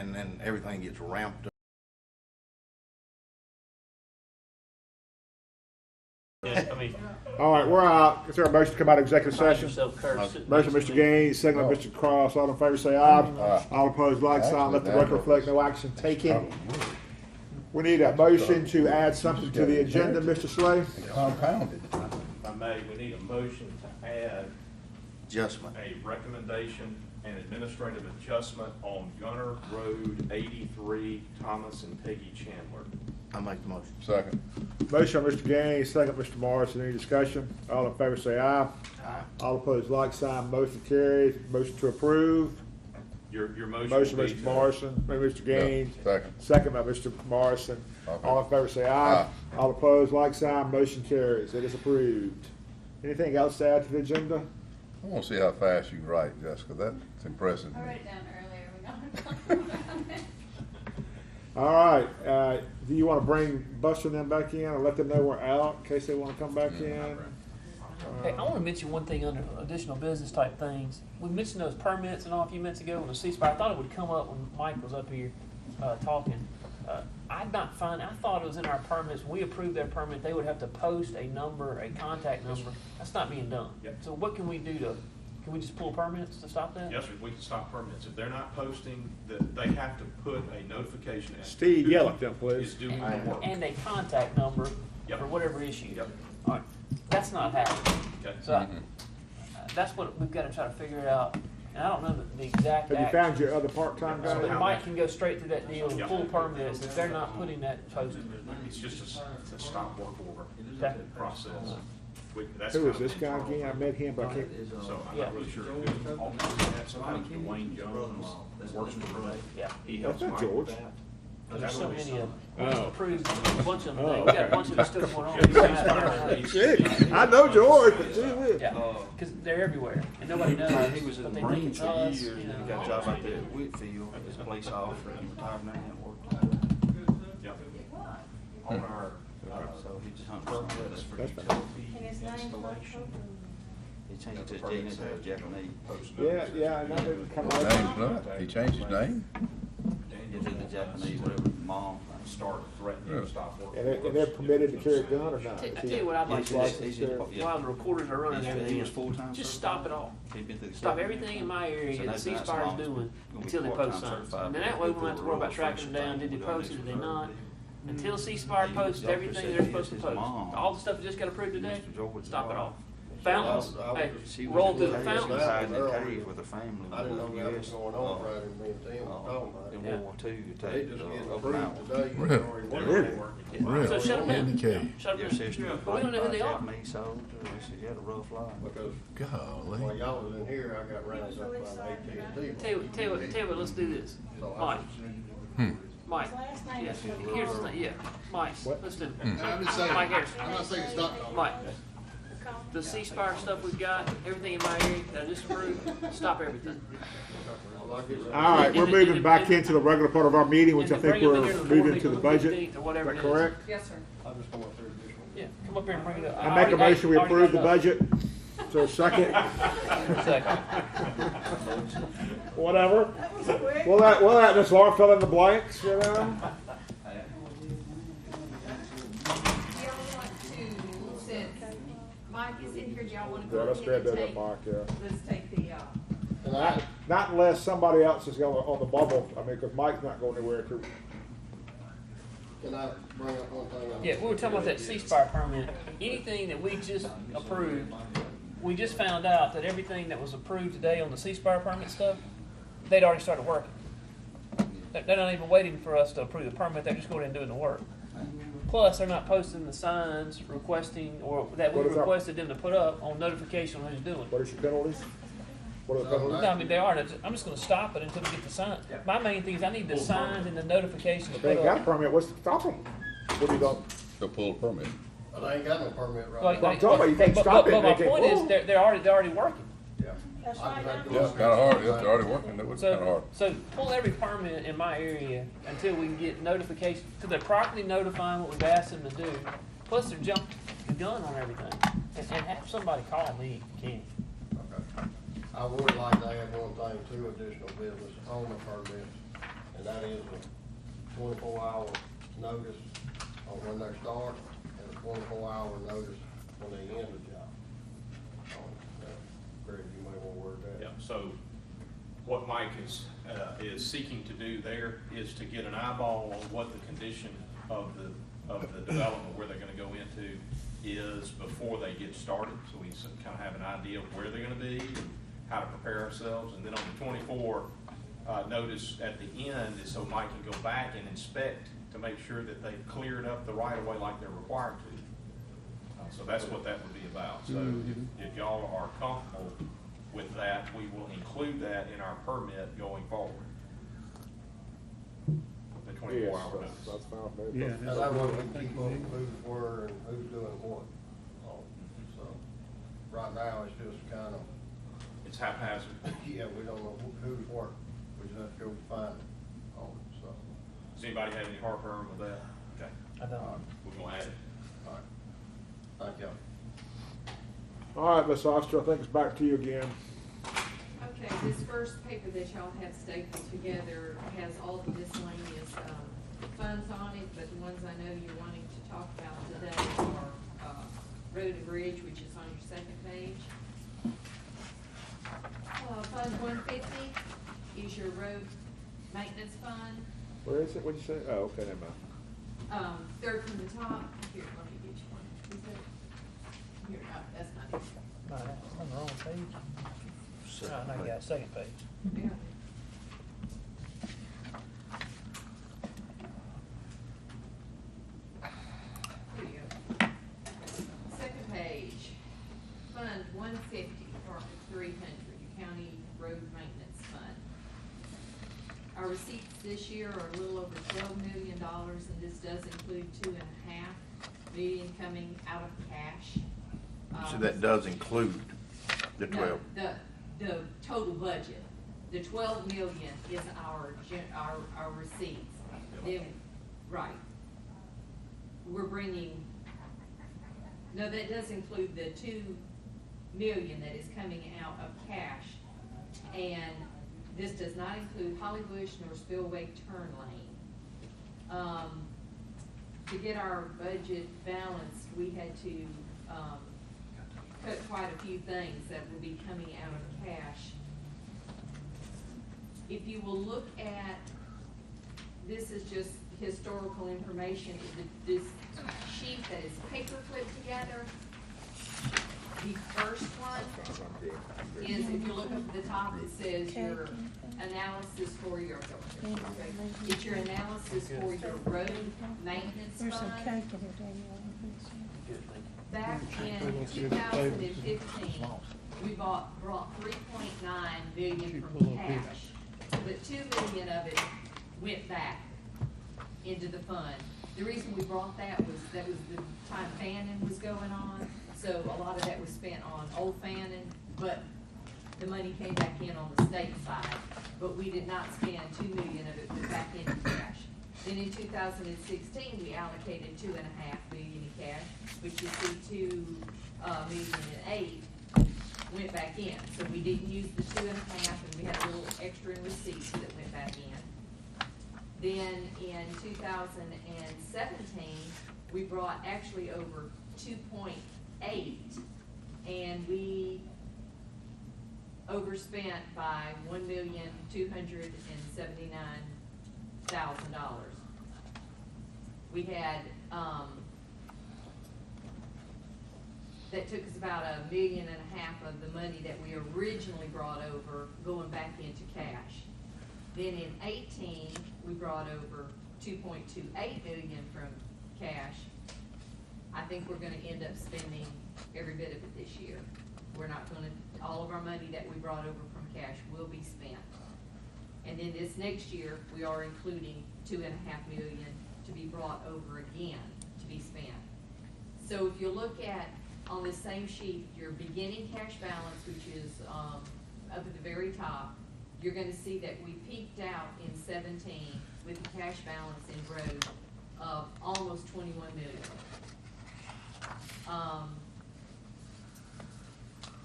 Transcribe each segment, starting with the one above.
and then everything gets ramped up. I mean, All right, we're out. Is there a motion to come out of executive find session? yourself cursed. Motion, Mr. Gaines, second by Mr. Cross. All in favor say aye. All opposed, like sign. Let the record reflect no action taken. We need a motion to add something to the agenda, Mr. Slay. Compounded. If I may, we need a motion to add Adjustment. a recommendation and administrative adjustment on Gunner Road 83, Thomas and Peggy Chandler. I make the motion. Second. Motion by Mr. Gaines, second Mr. Morrison. Any discussion? All in favor say aye. Aye. All opposed, like sign. Motion carries. Motion to approve. Your motion. Motion by will be Mr. to- Morrison, by Mr. Gaines. Second. Second by Mr. Morrison. Okay. All in favor say aye. Aye. All opposed, like sign. Motion carries. It is approved. Anything else to add to the agenda? I want to see how fast you write, Jessica. That's impressive. I wrote it down earlier. We got it. All right, do you want to bring Buster and them back in or let them know we're out in case they want to come back in? Hey, I want to mention one thing under additional business type things. We mentioned those permits and all a few minutes ago on the ceasefire. I thought it would come up when Mike was up here talking. I thought it was in our permits. When we approved their permit, they would have to post a number, a contact number. That's not being done. Yep. So what can we do can we just pull permits to stop that? Yes, sir, we can stop permits. If they're not posting, they have to put a notification. as to Steve, who yell at them, please. Is doing the work. And a contact number Yep. for whatever issue. Yep. All right, that's not happening. Okay. So that's what we've got to try to figure out. And I don't know the exact. Have you found your other part-time So guy? that Mike can go straight through that deal and Yep. pull permits if they're not putting that posted. It's just a stop work order Okay. process. That's Who is kind this of- guy again? I met him, but I can't. So I'm Yeah. not really sure who. Also, we have somebody, Dwayne Jones, works for me. Yeah. He That's helps not Mike George. with that. There's so many of them. Oh. Approved, a bunch of them. Oh, We got a okay. bunch of them still going on. Shit, I know George, but gee whiz. Yeah, because they're everywhere and nobody knows. He was in but the they think Marines it's for us, years, you and know. he got a job out there at Whitfield as a police officer, he retired now and worked Yep. on our, so he just hunted permits for That's fine. utility And his name's installation. Michael. He changed his DNA to a Japanese post. Yeah, I know they come His out. name's not. He changed his name? He did the Japanese, whatever, mom. Start threatening to stop work. And they're permitted to carry a gun or not? I tell you what I'd like to do, He's licensed there. while the recorders are running and He everything, was full-time just certified. stop it all. He'd been through the Stop academy. everything in my area So that that's C nice. Spire's Mom's doing gonna be until they part-time post signs. certified. And then that way we don't have to worry about tracking them down, did they post it, did they not? Until C Spire posts everything they're supposed to post. All the stuff that just got approved today, stop it all. Fountains, hey, She was roll in through the the cave, fountains. hiding in the cave with her family. I didn't know that was US, going on Friday, me and Tim was talking about in it. World War II, They attacked just getting over approved mountains. today. Really? Really? So shut them In the down. cave. Shut Your them sister down. was But we don't know who raped they by a are. Japanese soldier. They said you had a rough life. Because while Golly. y'all was in here, I got rounded up by an AT&T. Tell you what, let's do this. Mike, Mike, Last name yeah, is here's the thing, yeah, Mike, let's do it. I'm just saying, Mike Harrison. I'm not saying stop. Mike, the C Spire stuff we've got, everything in my area that I just approved, stop everything. All right, we're moving back into the regular part of our meeting, which I And think bring them in we're here to the board moving to meeting the on budget. 15th or Is whatever that it is. correct? Yes, sir. I just want to additional. Yeah, come up here and bring it up. I make a motion, we approve the budget. So a second, Second. whatever. That was quick. We'll let Ms. Laura fill in the blanks, you know? Y'all want to, since Mike is in here, do y'all want to Yeah, go let's grab ahead and that up, take, Mark, yeah. let's take the, And I, Not unless somebody else is going on the bubble, I mean, because Mike's not going anywhere too. can I bring up one thing? Yeah, we were talking about that C Spire permit. Anything that we just approved, we just found out that everything that was approved today on the C Spire permit stuff, they'd already started working. They're not even waiting for us to approve the permit, they're just going in and doing the work. Plus, they're not posting the signs requesting, or that we What is that? requested them to put up on notification on who's doing it. What is your penalties? What are the penalties? No, I mean, they are. I'm just gonna stop it until we get the sign. My main thing is I need the signs and the notifications If they ain't put got a up. permit, what's to stop them? What do you do? Go pull a permit. But I ain't got no permit right Like- now. I'm talking about, you can't but- stop it, But my they can't- point is, they're already working. Yeah. That's I right. just had to go Yeah, it's up kind of there. hard. If they're already working, that would be kind of hard. So pull every permit in my area until we can get notification, because they're properly notifying what we've asked them to do. Plus they're jumping the gun on everything. And have somebody call me if you can. Okay. I would like to add one thing, two additional business owner permits, and that that is a 24-hour notice on when they start and a 24-hour notice when they end the job. Greg, you may want to word that. Yeah, so what Mike is seeking to do there is to get an eyeball on what the condition of the development, where they're gonna go into, is before they get started. So we kind of have an idea of where they're gonna be, and how to prepare ourselves. And then on the 24 notice at the end is so Mike can go back and inspect to make sure that they've cleared up the right of way like they're required to. So that's what that would be about. So if y'all are comfortable with that, we will include that in our permit going forward. The 24-hour notice. That's fine. Yeah. And that way we can keep up with who's where and who's doing what. So, right now, it's just kind of, It's haphazard. yeah, we don't know who's where. We just have to go find it. So, Does anybody have any heartburn with that? Okay. I don't. We're gonna add it. all right. Thank you. All right, Ms. Oster, I think it's back to you again. Okay, this first paper that y'all have stapled together has all the miscellaneous, funds on it, but the ones I know you're wanting to talk about today are, road and bridge, which is on your second page. Fund 150 is your road maintenance fund. Where is it? What'd you say? Oh, okay, never mind. Third from the top. Here, let me get you one. Is that? Here, no, that's not it. No, that's on the wrong page. No, no, yeah, second page. Yeah. Here you go. Second page, Fund 150, Department 300, your County Road Maintenance Fund. Our receipts this year are a little over $12 million, and this does include $2.5 million coming out of cash. So that does include the No, 12. the total budget. The 12 million is our receipts. Then, right. We're bringing, no, that does include the 2 million that is coming out of cash. And this does not include Holly Bush nor Spillway Turn Lane. To get our budget balanced, we had to, cut quite a few things that will be coming out of cash. If you will look at, this is just historical information, this sheet that is paper put together. The first one is, if you look up at the top, it says your analysis for your, it's your analysis for your road maintenance fund. Back in 2015, we brought 3.9 billion from cash, but 2 million of it went back into the fund. The reason we brought that was the time Fannin was going on, so a lot of that was spent on old Fannin, but the money came back in on the state side, but we did not spend 2 million of it went back into cash. Then in 2016, we allocated 2.5 billion in cash, which you see 2,000,008 went back in. So we didn't use the 2.5, and we had a little extra in receipts that went back in. Then in 2017, we brought actually over 2.8, and we overspent by $1,279,000. We had, that took us about $1.5 million of the money that we originally brought over going back into cash. Then in 18, we brought over 2.28 million from cash. I think we're gonna end up spending every bit of it this year. We're not gonna, all of our money that we brought over from cash will be spent. And then this next year, we are including 2.5 million to be brought over again to be spent. So if you look at, on the same sheet, your beginning cash balance, which is up at the very top, you're gonna see that we peaked out in 17 with the cash balance in road of almost 21 million.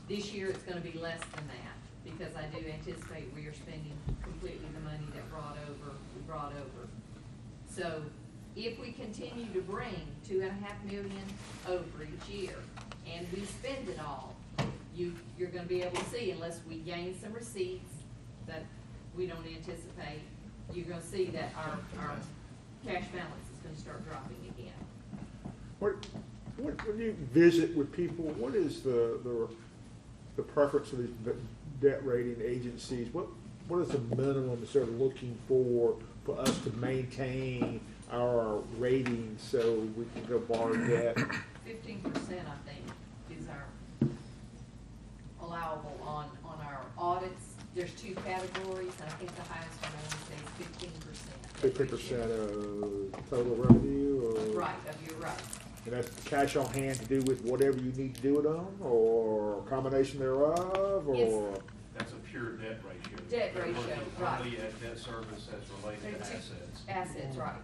This year, it's gonna be less than that. because I do anticipate we are spending completely the money that we brought over. So if we continue to bring 2.5 million over each year, and we spend it all, you're gonna be able to see, unless we gain some receipts that we don't anticipate, you're gonna see that our cash balance is gonna start dropping again. When you visit with people, what is the preference of these debt rating agencies? What is the minimum that they're looking for us to maintain our rating so we can go borrow debt? 15%, I think, is our allowable on our audits. There's 2 categories, and I think the highest one I want to say is 15%. 15% of total revenue, or? Right, you're right. And that's cash on hand to do with whatever you need to do it on, or a combination thereof, or? That's a pure debt ratio. Debt They're ratio, looking right. Only at debt service as related to assets. Assets, right.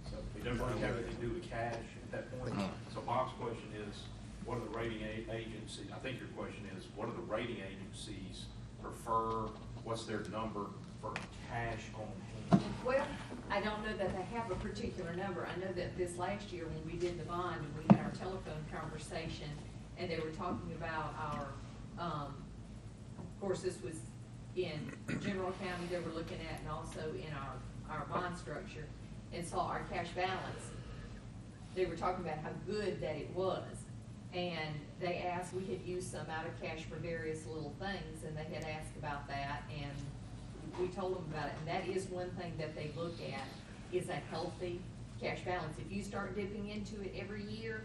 So it doesn't really have anything to do with cash at that point. So Bob's question is, what are the rating agencies, I think your question is, what do the rating agencies prefer? What's their number for cash on hand? Well, I don't know that they have a particular number. I know that this last year when we did the bond and we had our telephone conversation, and they were talking about our, of course, this was in general county they were looking at, and also in our bond structure, and saw our cash balance. They were talking about how good that it was. And they asked, we had used some out of cash for various little things, and they had asked about that, and we told them about it. And that is one thing that they look at, is a healthy cash balance. If you start dipping into it every year,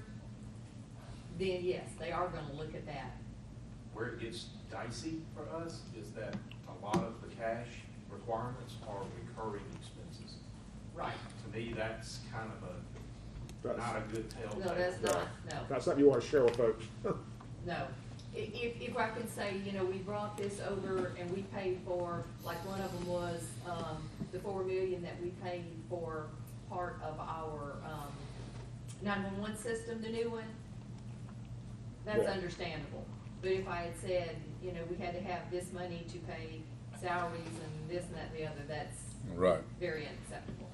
then yes, they are gonna look at that. Where it gets dicey for us is that a lot of the cash requirements are recurring expenses. Right. To me, that's kind of not a good telltale. No, that's not, no. That's something you want to share with folks. No. If I can say, we brought this over and we paid for, like one of them was, the $4 million that we paid for part of our, 911 system, the new one, that's Yeah. understandable. But if I had said, we had to have this money to pay salaries and this and that and the other, that's Right. very unacceptable.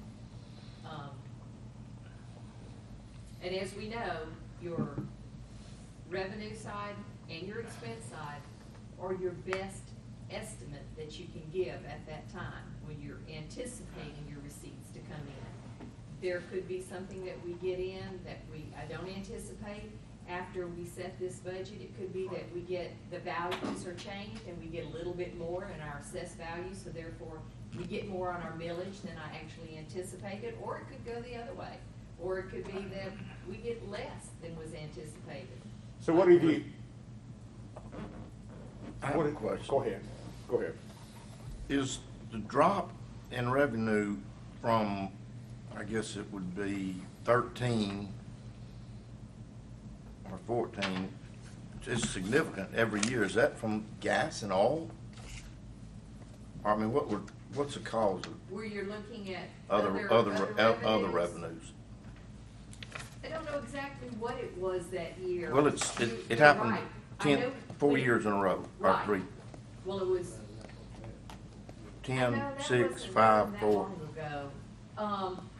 And as we know, your revenue side and your expense side are your best estimate that you can give at that time when you're anticipating your receipts to come in. There could be something that we get in that I don't anticipate. After we set this budget, it could be that we get, the values are changed and we get a little bit more in our assessed value, so therefore we get more on our millage than I actually anticipated, or it could go the other way. Or it could be that we get less than was anticipated. So what have you? I have a question. Go ahead. Is the drop in revenue from, I guess it would be 13 or 14, it's significant every year. Is that from gas and oil? I mean, what's the cause of Where you're looking at other revenues? I don't know exactly what it was that year. Well, it You're happened right. I know 4 when- years in a row, or Right. 3, Well, it was. 10, No, that 6, wasn't 5, that 4. long ago.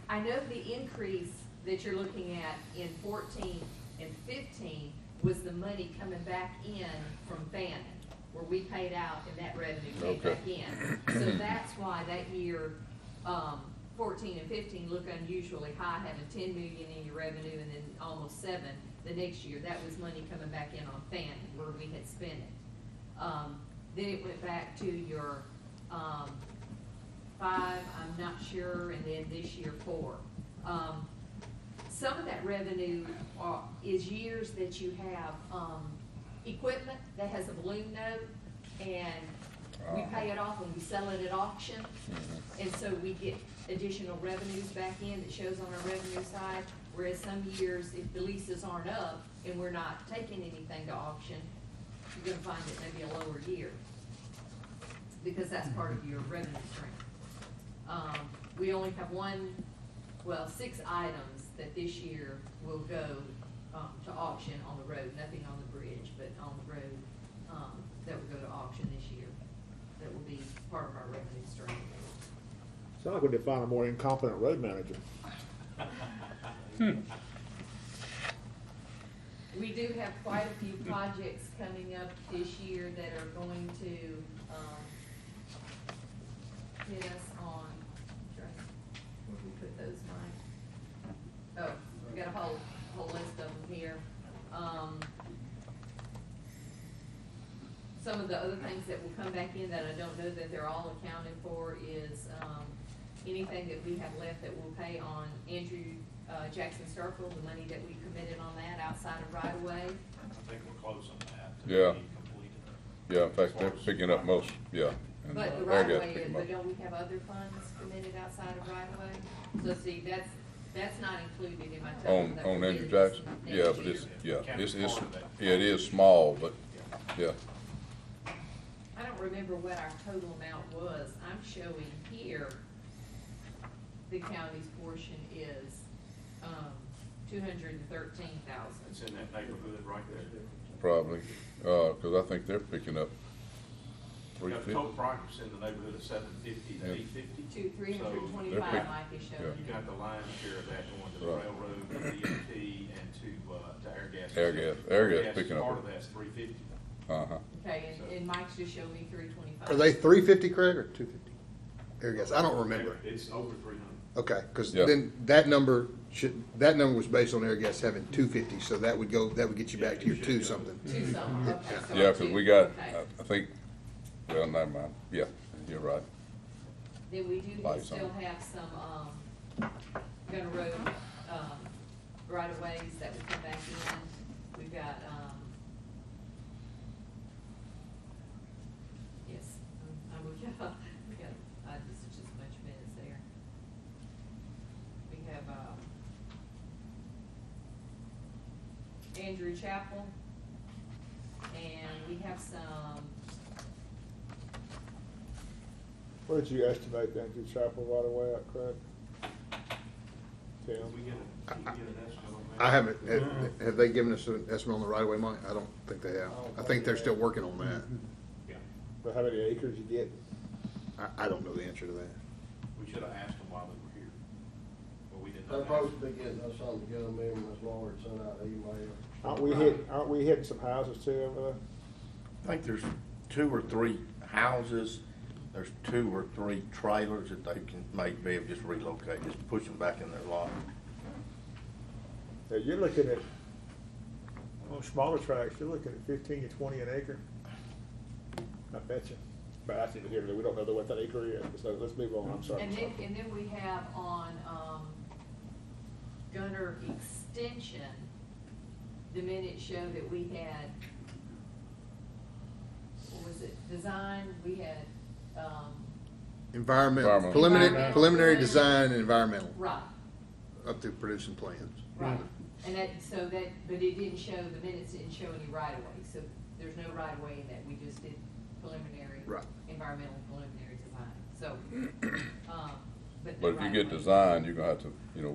I know the increase that you're looking at in 14 and 15 was the money coming back in from Fannin, where we paid out and that revenue came Okay. back in. So that's why that year, 14 and 15 look unusually high, having 10 million in your revenue and then almost 7 the next year. That was money coming back in on Fannin, where we had spent it. Then it went back to your, 5, I'm not sure, and then this year 4. Some of that revenue is years that you have, equipment that has a balloon note, and we pay it off when we sell it at auction. And so we get additional revenues back in that shows on our revenue side, whereas some years, if the leases aren't up and we're not taking anything to auction, you're gonna find it maybe a lower year, because that's part of your revenue stream. We only have 6 items that this year will go to auction on the road, nothing on the bridge, but on the road, that will go to auction this year. part of our revenue stream. Sounds like we need to find a more incompetent road manager. We do have quite a few projects coming up this year that are going to, hit us on, where we put those, Mike? Oh, we got a whole list of them here. Some of the other things that will come back in that I don't know that they're all accounted for is, anything that we have left that we'll pay on Andrew, Jackson Circle, the money that we committed on that outside of right of way. I think we're close on that. to Yeah. be completed. Yeah, in fact, they're picking up most, yeah. and, But the Airgas right of way, picking but up. don't we have other funds committed outside of right of way? So see, that's not included in my total. that On we're Andrew getting Jackson, next yeah, but year. it's, yeah, it's, Part of that. yeah, it is small, but, yeah. I don't remember what our total amount was. I'm showing here, the county's portion is, 213,000. It's in that neighborhood right there. Probably, cause I think they're picking up We got 350. total projects in the neighborhood of 750 to Yeah. 850. To 325, they're big- Mike is You showing. got the lion's share of that going to the Right. railroad, to DOT, and to Airgas. Airgas picking up. Part of that's 350. Uh-huh. Okay, and Mike's just showed me 325. Are they 350, Craig, or 250? Airgas, I don't remember. It's over 300. Okay, because Yeah. then that number was based on Airgas having 250, so that would get you back to your two something. Two something, okay. so Yeah, two, cause we got, okay. I think, well, never mind, yeah, you're right. Then we do Lights still on. have some, Gunner Road, right of ways that will come back in. We've got, yes, this is just a bunch of minutes there. We have, Andrew Chapel, and we have some, What did you estimate then to Chapel right away at, Craig? Tim? Can we get an estimate on that? I haven't, have they given us an estimate on the right of way, Mike? I don't think they have. I think they're still working on that. Yeah. But how many acres you get? I don't know the answer to that. We should have asked them while they were here, but we did They're not. supposed to be getting us something together, me and Ms. Lord sent out an email. Aren't we hitting some houses too over there? I think there's 2 or 3 houses, there's 2 or 3 trailers that they can be able to just relocate, just push them back in their lot. Yeah, you're looking at, on smaller tracks, you're looking at 15 to 20 an acre. I bet you. But that's even here, we don't know what that acre is, so let's move on, I'm sorry. and then we have on, Gunner Extension, the minutes show that we had, what was it, design, we had, Environmental, Environmental. preliminary design and environmental, right, up to producing plans. right. And but it didn't show, the minutes didn't show any right of way, so there's no right of way in that, we just did preliminary. Right. Environmental preliminary design, so, But if no you right get of way. design, you're gonna have to, you're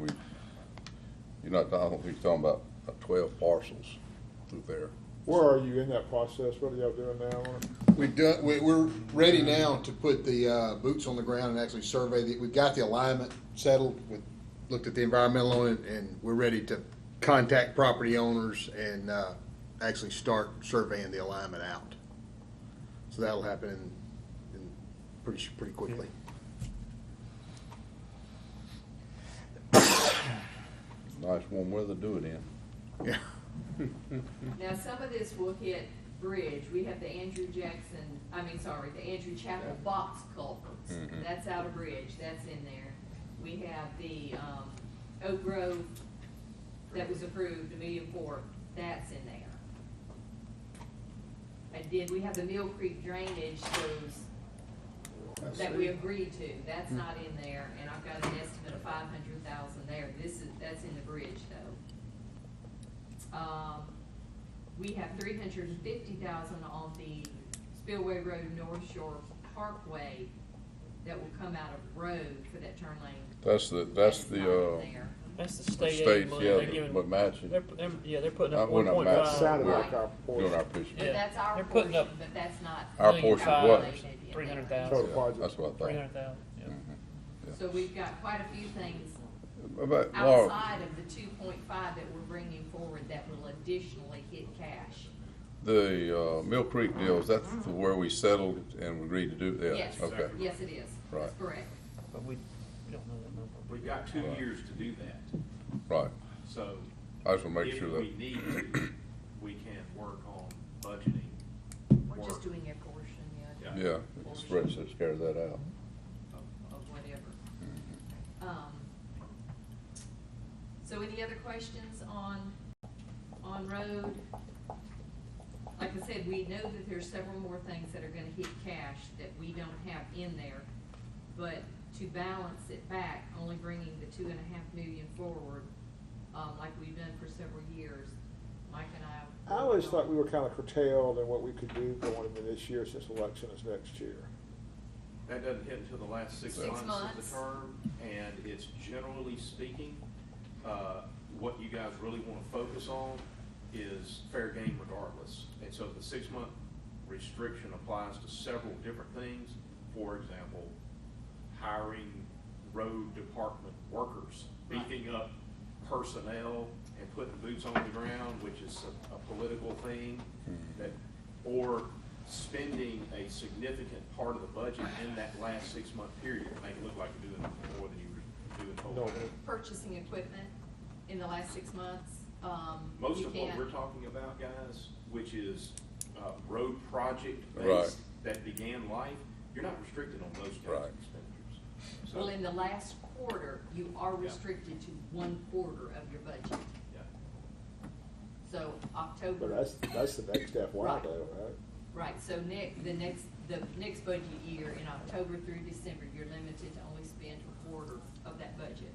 not, I don't think you're talking about 12 parcels through there. Where are you in that process? What are y'all doing now on it? We're ready now to put the boots on the ground and actually survey we've got the alignment settled, we looked at the environmental on it, and we're ready to contact property owners and actually start surveying the alignment out. So that'll happen in pretty quickly. Nice warm weather to do it in. Yeah. Now, some of this will hit bridge. We have the Andrew Chapel box culverts. Mhm. That's out of bridge, that's in there. We have the, Oak Grove that was approved, $1.4 million, that's in there. We have the Mill Creek drainage, that we agreed to, that's not in there, and I've got an estimate of 500,000 there. That's in the bridge though. We have 350,000 on the Spillway Road North Shore Parkway that will come out of road for that turn lane. That's the, not in there. That's the The state aid states, money yeah, they're giving. but matching. They're putting up We're not matching. 1.5. Sounded We're like our Doing portion. our portion. But Yeah. that's our They're putting portion, up but that's not. Our Million portion five, was. 300,000. Total Yeah, project. that's what I thought. 300,000. Yeah. Mhm. So we've got quite a few things But Laura, outside of the 2.5 that we're bringing forward that will additionally hit cash. the Mill Creek deal, is that where we settled and we agreed to do that? Yes, Okay, yes, it is. Right. That's correct. But we don't know that number. We've got 2 Right. years to do that, right. so. I just want to make sure If we that, need to, we can work on budgeting. We're just work doing a portion, yeah. yeah, the spreadsheet carries that out. Of whatever. So any other questions on road? Like I said, we know that there's several more things that are gonna hit cash that we don't have in there. But to balance it back, only bringing the 2.5 million forward, like we've done for several years, Mike and I. I always thought we were kind of curtailed in what we could do going into this year since election is next year. That doesn't hit until the last 6 6 months months. of the term, and it's generally speaking, what you guys really wanna focus on is fair game regardless. And so the 6-month restriction applies to several different things. For example, hiring road department workers, beefing up personnel and putting boots on the ground, which is a political thing, that, or spending a significant part of the budget in that last 6-month period to make it look like you're doing more than you were doing No. total. Purchasing equipment in the last 6 months. Most you of what can't- we're talking about, guys, which is road project Right. based that began life, you're not restricted on those kinds Right. of expenditures. So, Well, in the last quarter, you are Yeah. Yeah. to 1/4 of your budget. yeah. So But October, that's the next step, Right. though, right? right, so the next budget year, in October through December, you're limited to only spend 1/4 of that budget.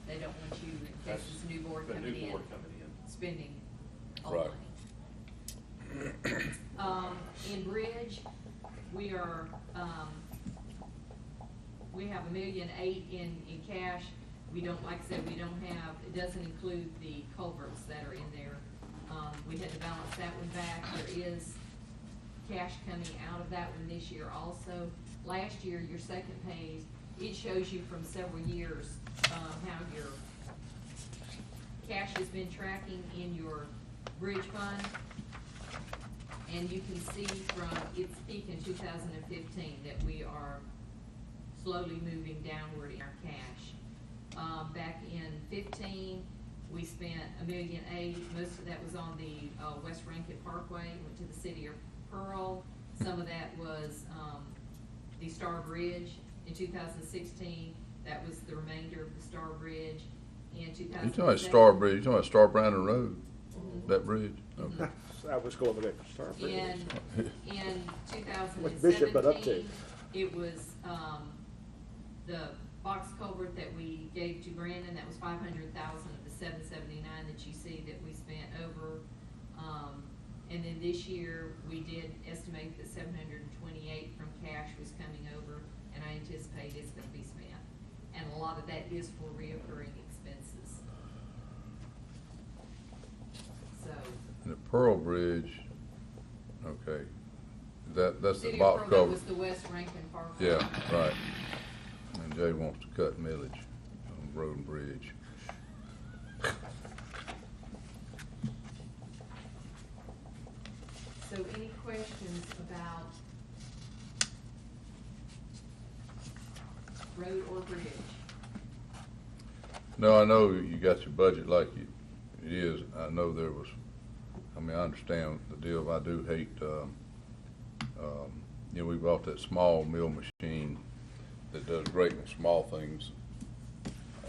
They don't want you, in case That's this new board the coming new in, board coming in. spending all Right. money. In bridge, we are, we have $1.8 million in cash. We don't, like I said, we don't have, it doesn't include the culverts that are in there. We had to balance that one back. There is cash coming out of that one this year also. Last year, your second page, it shows you from several years, how your cash has been tracking in your bridge fund. And you can see from its peak in 2015 that we are slowly moving downward in our cash. Back in 15, we spent $1.8 million. Most of that was on the West Rankin Parkway, went to the city of Pearl. Some of that was the Star Bridge. In 2016, that was the remainder of the Star Bridge. In 2017. You talking about Star Bridge, you talking about Star Brandon Road, Mhm. that bridge? Okay. I was going with that start. In 2017. With Bishop, but up to. It was, the box culvert that we gave to Brandon, that was 500,000 of the 779 that you see that we spent over. And then this year, we did estimate that 728 from cash was coming over, and I anticipate it's gonna be spent. And a lot of that is for reoccurring expenses. So. The Pearl Bridge, okay, that's the City of box Pearl, that cover. was the West Rankin Park. Yeah, right. And Jay wants to cut millage on road and bridge. So any questions about road or bridge? No, I know you got your budget like it is. I know there was, I mean, I understand the deal. I do hate, we bought that small mill machine that does great with small things.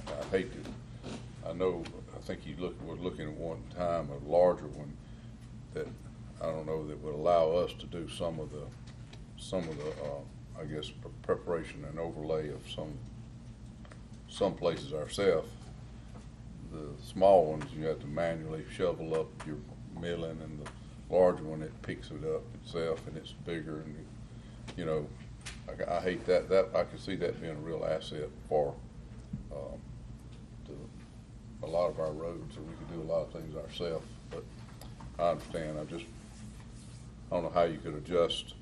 I hate to, I know, I think was looking at one time, a larger one that I don't know, that would allow us to do some of the, I guess, preparation and overlay of some places ourselves. The small ones, you have to manually shovel up your milling, and the larger one, it picks it up itself, and it's bigger, and, I hate that. I can see that being a real asset for, to a lot of our roads, and we could do a lot of things ourselves, but I understand, I don't know how you could adjust.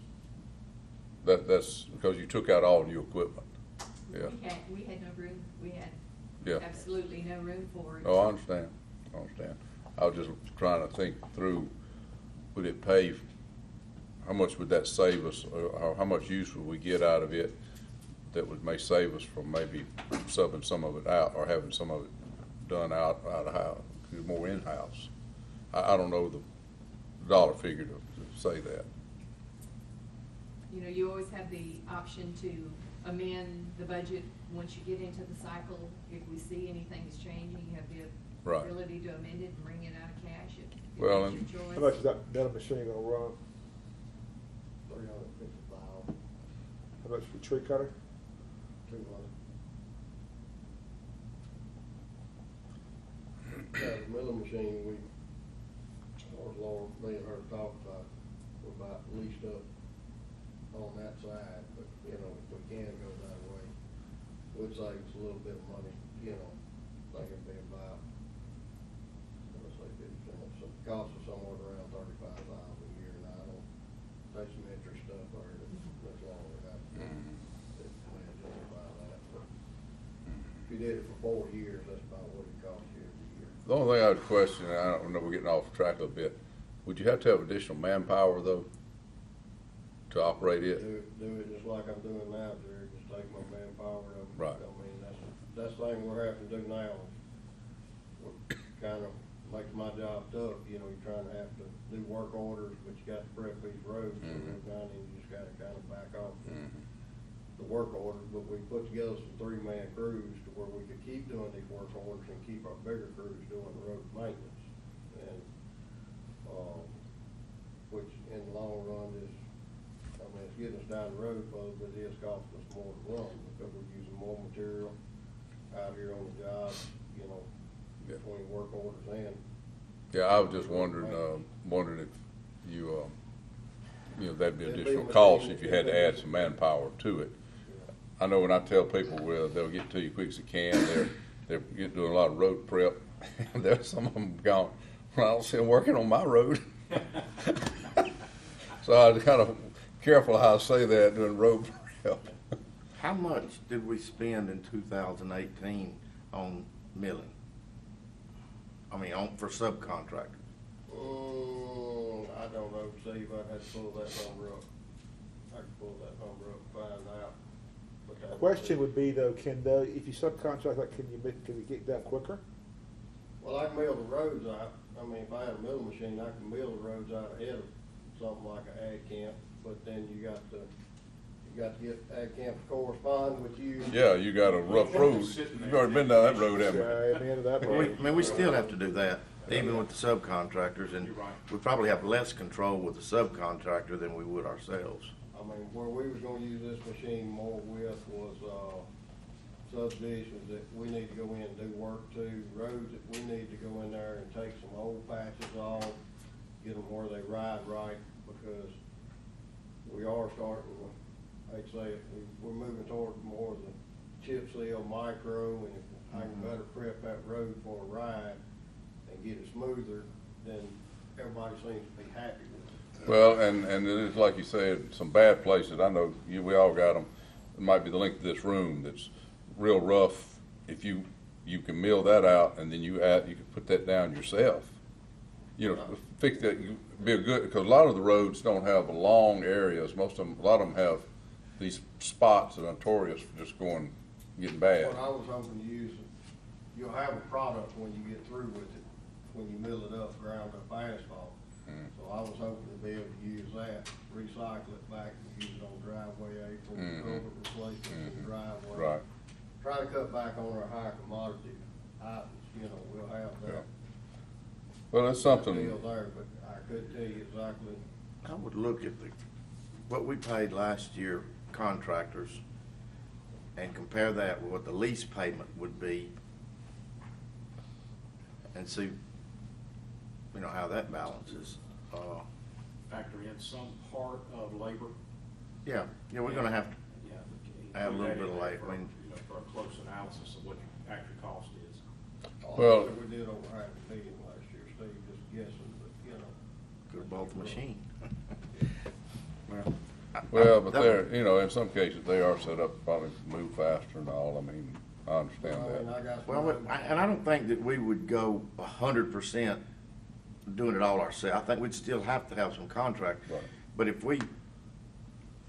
That's because you took out all new equipment, yeah. We had no room, we had Yeah. absolutely no room for it. Oh, I understand. I was just trying to think through, would it pay, how much would that save us, or how much use would we get out of it that may save us from maybe subbing some of it out or having some of it done out of house, more in-house? I don't know the dollar figure to say that. You know, you always have the option to amend the budget once you get into the cycle. If we see anything's changing, you have the Right. ability to amend it and bring it out of cash. If Well, that's and- your choice. How much is that metal machine gonna run? $350,000, How much for the tree cutter? $200. Yeah, the milling machine, or Laura, me and her talked about, we're about leased up on that side, but, you know, if we can go that way, would save us a little bit of money, you know, like it'd be about, let's say 50%, so it costs us somewhere around $35,000 a year, and I don't, there's some interest stuff there that's longer, that, justify that, but if you did it for 4 years, that's about what it costs you every year. The only thing I would question, and I don't know, we're getting off track a bit, would you have to have additional manpower though to operate it? Do it just like I'm doing now, Jerry, just take my manpower up. Right. I mean, that's the thing we're having to do now. Kind of makes my job tough, you know, you're trying to have to do work orders, but you got to prep these roads, and you just gotta kind of back off the work orders, but we put together some 3-man crews to where we could keep doing these work orders and keep our bigger crews doing the road maintenance. And, which in the long run is, I mean, it's getting us down the road further, but it is costing us more to run because we're using more material out here on the job, you know, between work orders and. Yeah, I was just wondering if you that'd be It'd be additional a cost machine, if you had to add some manpower to it. I know when I tell people, well, they'll get to you quick as they can, they're doing a lot of road prep. There's some of them gone, well, I don't see them working on my road. So I was kind of careful how I say that doing road prep. How much did we spend in 2018 on milling? I mean, for subcontractors? I don't know, Steve, I'd have to pull that number up. I can pull that number up and find out. But that Question would be though, if you subcontract, like, can we get that quicker? Well, I can mill the roads out. I mean, if I had a milling machine, I can mill the roads out ahead of something like an ag camp, but then you got to get ag camp to correspond with you. Yeah, you got a rough road. You've already been down that road, haven't you? Yeah, at the end of that road. We still have to do that, even with the subcontractors, and we probably have less control with the subcontractor than we would ourselves. I mean, where we was gonna use this machine more with was, subdivisions that we need to go in and do work to, roads that we need to go in there and take some old patches off, get them where they ride right, because we are starting, I'd say, we're moving toward more of the chip seal micro, and if I can better prep that road for a ride and get it smoother, then everybody seems to be happy with it. Well, and it is like you said, some bad places, I know, we all got them. It might be the length of this room that's real rough. If you can mill that out, and then you can put that down yourself. You know, fix that, be a good, because a lot of the roads don't have long areas. Most of them, a lot of them have these spots that are notorious for just getting bad. What I was hoping to use, you'll have a product when you get through with it, when you mill it up, ground up asphalt. So I was hoping to be able to use that, recycle it back, and use it on driveway aprons, culvert replacements in the driveway. Right. Try to cut back on our high commodity items, you know, we'll have that. Well, that's something. Deal there, but I couldn't tell you exactly. I would look at what we paid last year contractors and compare that with what the lease payment would be and see, you know, how that balances. Factor in some part of labor. Yeah, we're gonna have to Yeah. add a little include bit of that in labor. there I mean, for a close analysis of what the actual cost is. Well- think we did over $500,000 last year, Steve, just guessing, but, you know. Could have bought the machine. Well, but they're, you know, in some cases, they are set up to probably move faster and all, I mean, I understand I mean, that. I got some. Well, and I don't think that we would go 100% doing it all ourselves. I think we'd still have to have some contract. Right. But if we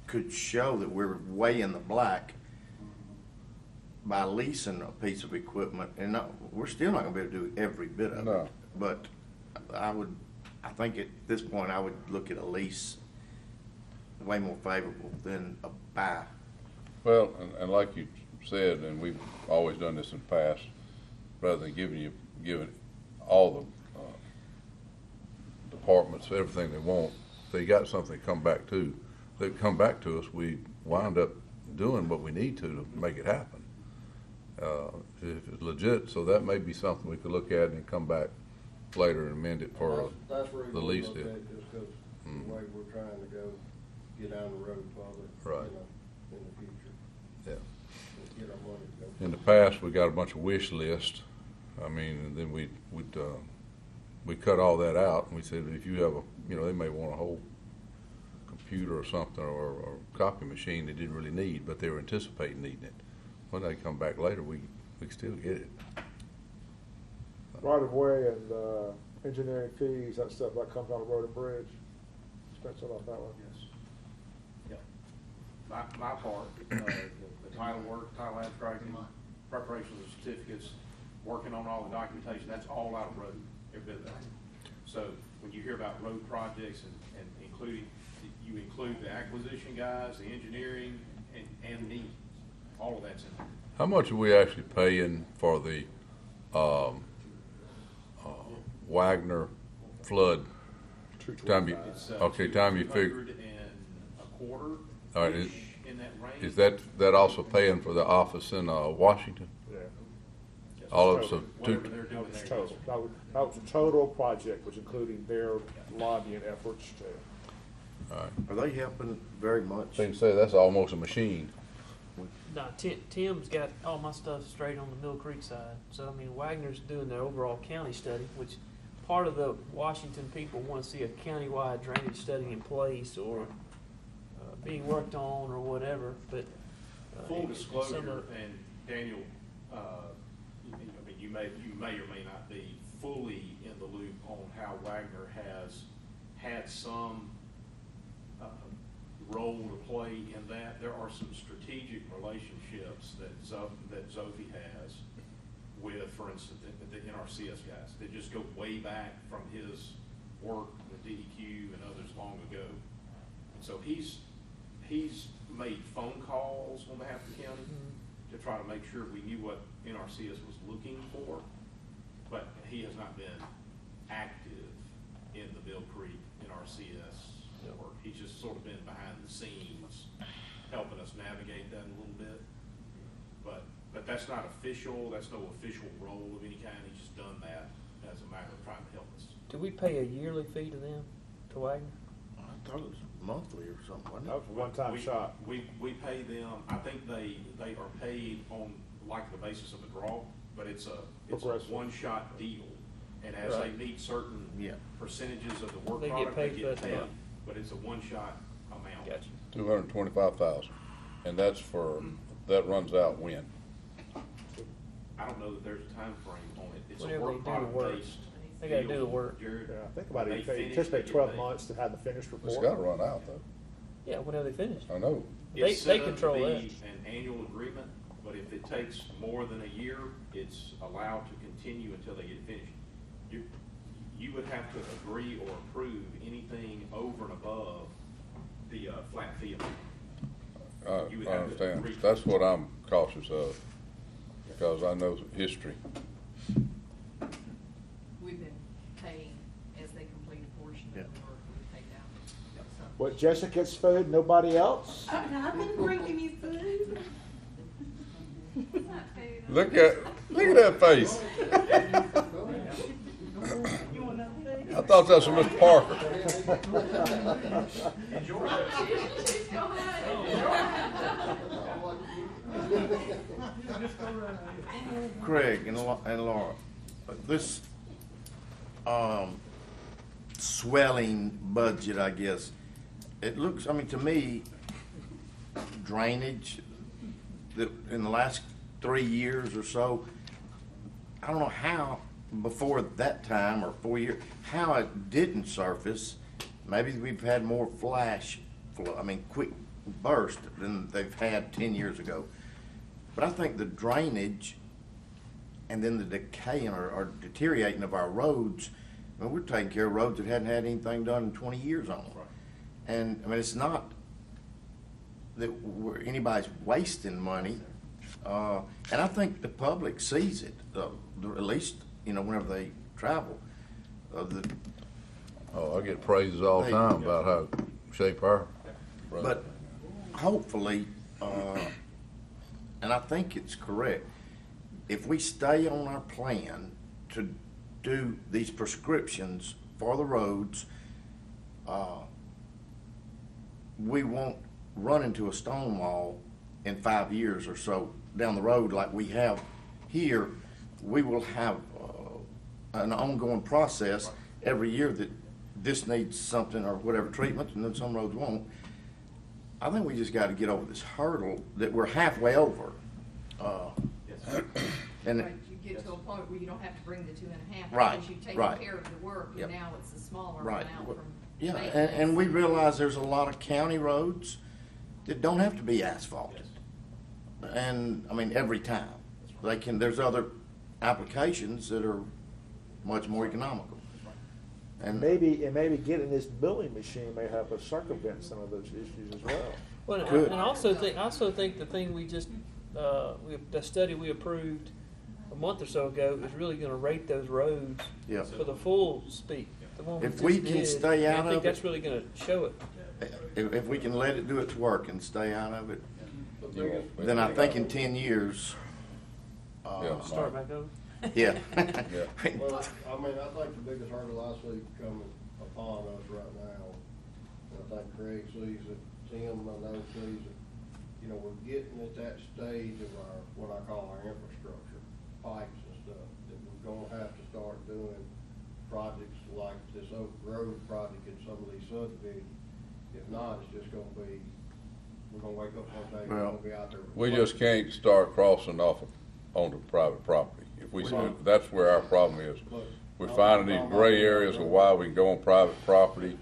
could show that we're way in the black by leasing a piece of equipment, and we're still not gonna be able to do every bit of it. No. But I think at this point, I would look at a lease way more favorable than a buy. Well, and like you said, and we've always done this in the past, rather than giving all the departments everything they want, they got something to come back to. They come back to us, we wind up doing what we need to make it happen. If it's legit, so that may be something we could look at and come back later and amend it for That's where the we lease look deal. at it, just 'cause the way we're trying to go, get down the road probably, Right. you know, in the future. Yeah. Just get our money to go. In the past, we got a bunch of wish lists. I mean, and then we cut all that out, and we said, if you have they may want a whole computer or something, or copy machine they didn't really need, but they were anticipating needing it. When they come back later, we can still get it. Right of way and, engineering fees, that stuff, that comes on the road and bridge. Expensive off that one. Yes. Yeah. My part, the title work, title abstracting, preparation of the certificates, working on all the documentation, that's all out of road, every bit of that. So when you hear about road projects and including, you include the acquisition guys, the engineering, and me, all of that's in there. How much are we actually paying for the Wagner flood? Time you, It's, time you figure, 200 and a quarter, All right, in that range. is that also paying for the office in Washington? Yeah. All of it, so Whatever two, they're That doing was there. total. That was a total project, which including their lobbying efforts to. all right. Are they helping very much? So you can say that's almost a machine. No, Tim's got all my stuff straight on the Mill Creek side. So, I mean, Wagner's doing their overall county study, which part of the Washington people want to see a countywide drainage study in place or being worked on or whatever, but. Full some of disclosure, and Daniel, you may or may not be fully in the loop on how Wagner has had some role to play in that. There are some strategic relationships that Zophie has with, for instance, the NRCS guys, that just go way back from his work with DEQ and others long ago. So he's made phone calls on behalf of the county to try to make sure we knew what NRCS was looking for, but he has not been active in the Mill Creek NRCS work. He's just sort of been behind the scenes, helping us navigate that a little bit. But that's not official, that's no official role of any kind, he's just done that as a matter of trying to help us. Do we pay a yearly fee to them, to Wagner? I thought it was monthly or something, wasn't That it? was a one-time shot. We pay them, I think they are paid on like the basis of a draw, but it's a Progressive. one-shot deal. And as they Right. meet certain Yeah. percentages of the work They get product, they paid get for paid, that. but it's a one-shot amount. Gotcha. 225,000, and that's that runs out when? I don't know that there's a time frame on it. It's a Whenever they work do the product work. based. They gotta do the deal, work. Jared. Yeah, think about When it. they They finish, anticipate they get 12 paid. months to have the finished report. It's gotta run out though. Yeah, whenever they finish. I know. They It's set up to control be that. an annual agreement, but if it takes more than a year, it's allowed to continue until they get it finished. You would have to agree or approve anything over and above the flat fee amount. You would I have to understand. agree. That's what I'm cautious of, because I know history. We've been paying as they complete a portion of the Yeah. work we take out. So, What, Jessica gets food, nobody else? I've been bringing you food. it's not food. Look at that face. You want another thing? I thought that was Mr. Parker. She's going Oh, Craig and Laura, this, swelling budget, I guess, it looks, I mean, to me, drainage, in the last 3 years or so, I don't know how, before that time, or 4 years, how it didn't surface. Maybe we've had more flash flow, I mean, quick burst than they've had 10 years ago. But I think the drainage and then the decaying or deteriorating of our roads, I mean, we're taking care of roads that hadn't had anything done in 20 years on them. And, I mean, it's not that anybody's wasting money. And I think the public sees it, at least, you know, whenever they travel. Oh, I get praises all the time about how shape our road. But hopefully, and I think it's correct, if we stay on our plan to do these prescriptions for the roads, we won't run into a stone wall in 5 years or so down the road like we have here. We will have an ongoing process every year that this needs something or whatever treatment, and then some roads won't. I think we just got to get over this hurdle that we're halfway over. And Right, you get to a point where you don't have to bring the 2.5. Right, Because you've taken right. care of the work, Yep. and now it's a smaller Right. amount from yeah, maintenance. and we realize there's a lot of county roads that don't have to be asphalted. And, I mean, every time. They can, there's other applications that are much more economical. And Maybe getting this milling machine may help us circumvent some of those issues as well. Well, Good. and I also think the thing we just, the study we approved a month or so ago is really gonna rate those roads Yeah. for the full speed. The one If just we can did. stay And out I think of that's it- really gonna show it. if we can let it do its work and stay out of it, The biggest- then I think in 10 years, Yeah. Start back over. yeah. Well, I mean, I think the biggest hurdle I see coming upon us right now, and I think Craig sees it, Tim, I know sees it, you know, we're getting at that stage of our, what I call our infrastructure, pipes and stuff, that we're gonna have to start doing projects like this Oak Grove project in some of these subdivisions. If not, it's just gonna be, we're gonna wake up one day, we're Well, gonna be out there. We just can't start crossing off onto private property. If we, that's where our problem is. We're finding these gray areas of why we can go on private property,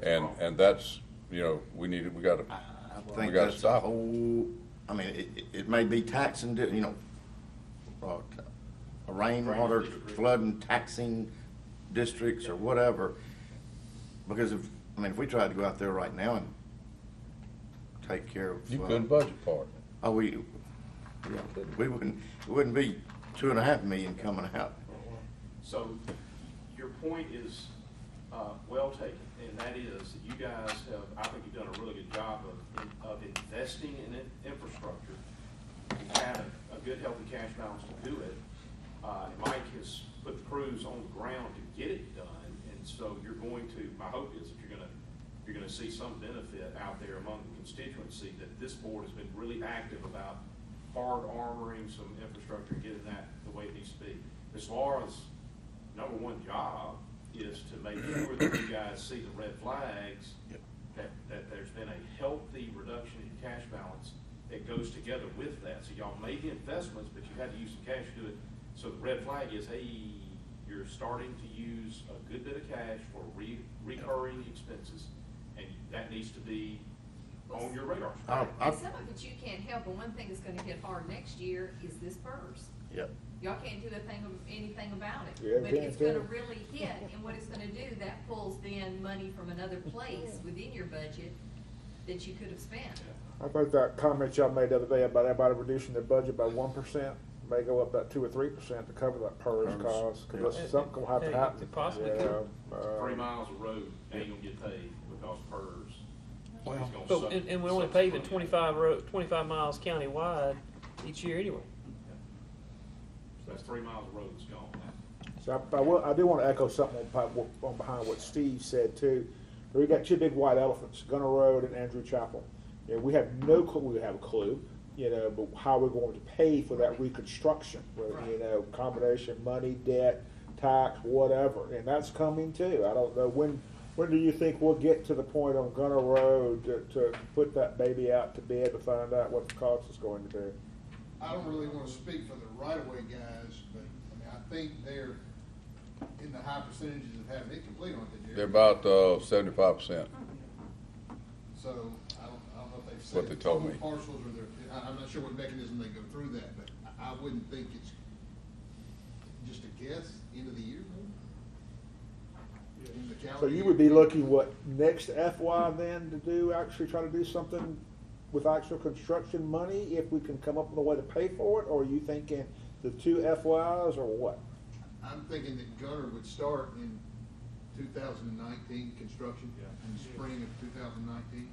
and that's, you know, we gotta, I we think gotta that's a stop it. whole, I mean, it may be taxing, you know, rainwater flooding taxing districts or whatever. Because if we tried to go out there right now and take care of. You couldn't budget for it. Oh, we wouldn't be 2.5 million coming out. So your point is well taken, and that is that you guys have, I think you've done a really good job of investing in infrastructure. You've had a good, healthy cash balance to do it. And Mike has put the crews on the ground to get it done, and so you're going to, my hope is that you're gonna see some benefit out there among the constituency, that this board has been really active about hard armoring some infrastructure and getting that the way it needs to be. As Laura's number one job is to make sure that you guys see the red flags, that there's been a healthy reduction in cash balance that goes together with that. So y'all made the investments, but you had to use some cash to do it. So the red flag is, hey, you're starting to use a good bit of cash for recurring expenses, and that needs to be on your radar. And some of it you can't help, and one thing that's gonna hit hard next year is this PERS. Yep. Y'all can't do anything about it. Yeah, But can't it's do gonna it. really hit, and what it's gonna do, that pulls then money from another place within your budget that you could have spent. I think that comment y'all made the other day about everybody reducing their budget by 1% may go up about 2 or 3% to cover that PERS PERS, cost, yeah. because something gonna have to Yeah, happen. it possibly Yeah, could. 3 miles of road ain't gonna get paved because PERS. Well, is gonna But, suck- and we're only suck paving money. 25 miles countywide each year anyway. So that's 3 miles of road that's gone. So I do want to echo something on behind what Steve said too. We got two big white elephants, Gunner Road and Andrew Chapel. Yeah, we have no clue. We have a clue. you know, but how we're going to pay for that reconstruction, you know, combination, money, debt, tax, whatever, and that's coming too. I don't know, when do you think we'll get to the point on Gunner Road to put that baby out to bid to find out what the cost is going to be? I don't really wanna speak for the right-of-way guys, but, I mean, I think they're in the high percentages of having it complete on it. They're about 75%. So, I don't know if they've What said they told total me. parcels or I'm not sure what mechanism they go through that, but I wouldn't think it's just a guess, end of the year, maybe? In the So calendar you year. would be looking, what, next FY then to do, actually try to do something with actual construction money, if we can come up with a way to pay for it, or are you thinking the 2 FYs, or what? I'm thinking that Gunner would start in 2019 construction, in the spring of 2019.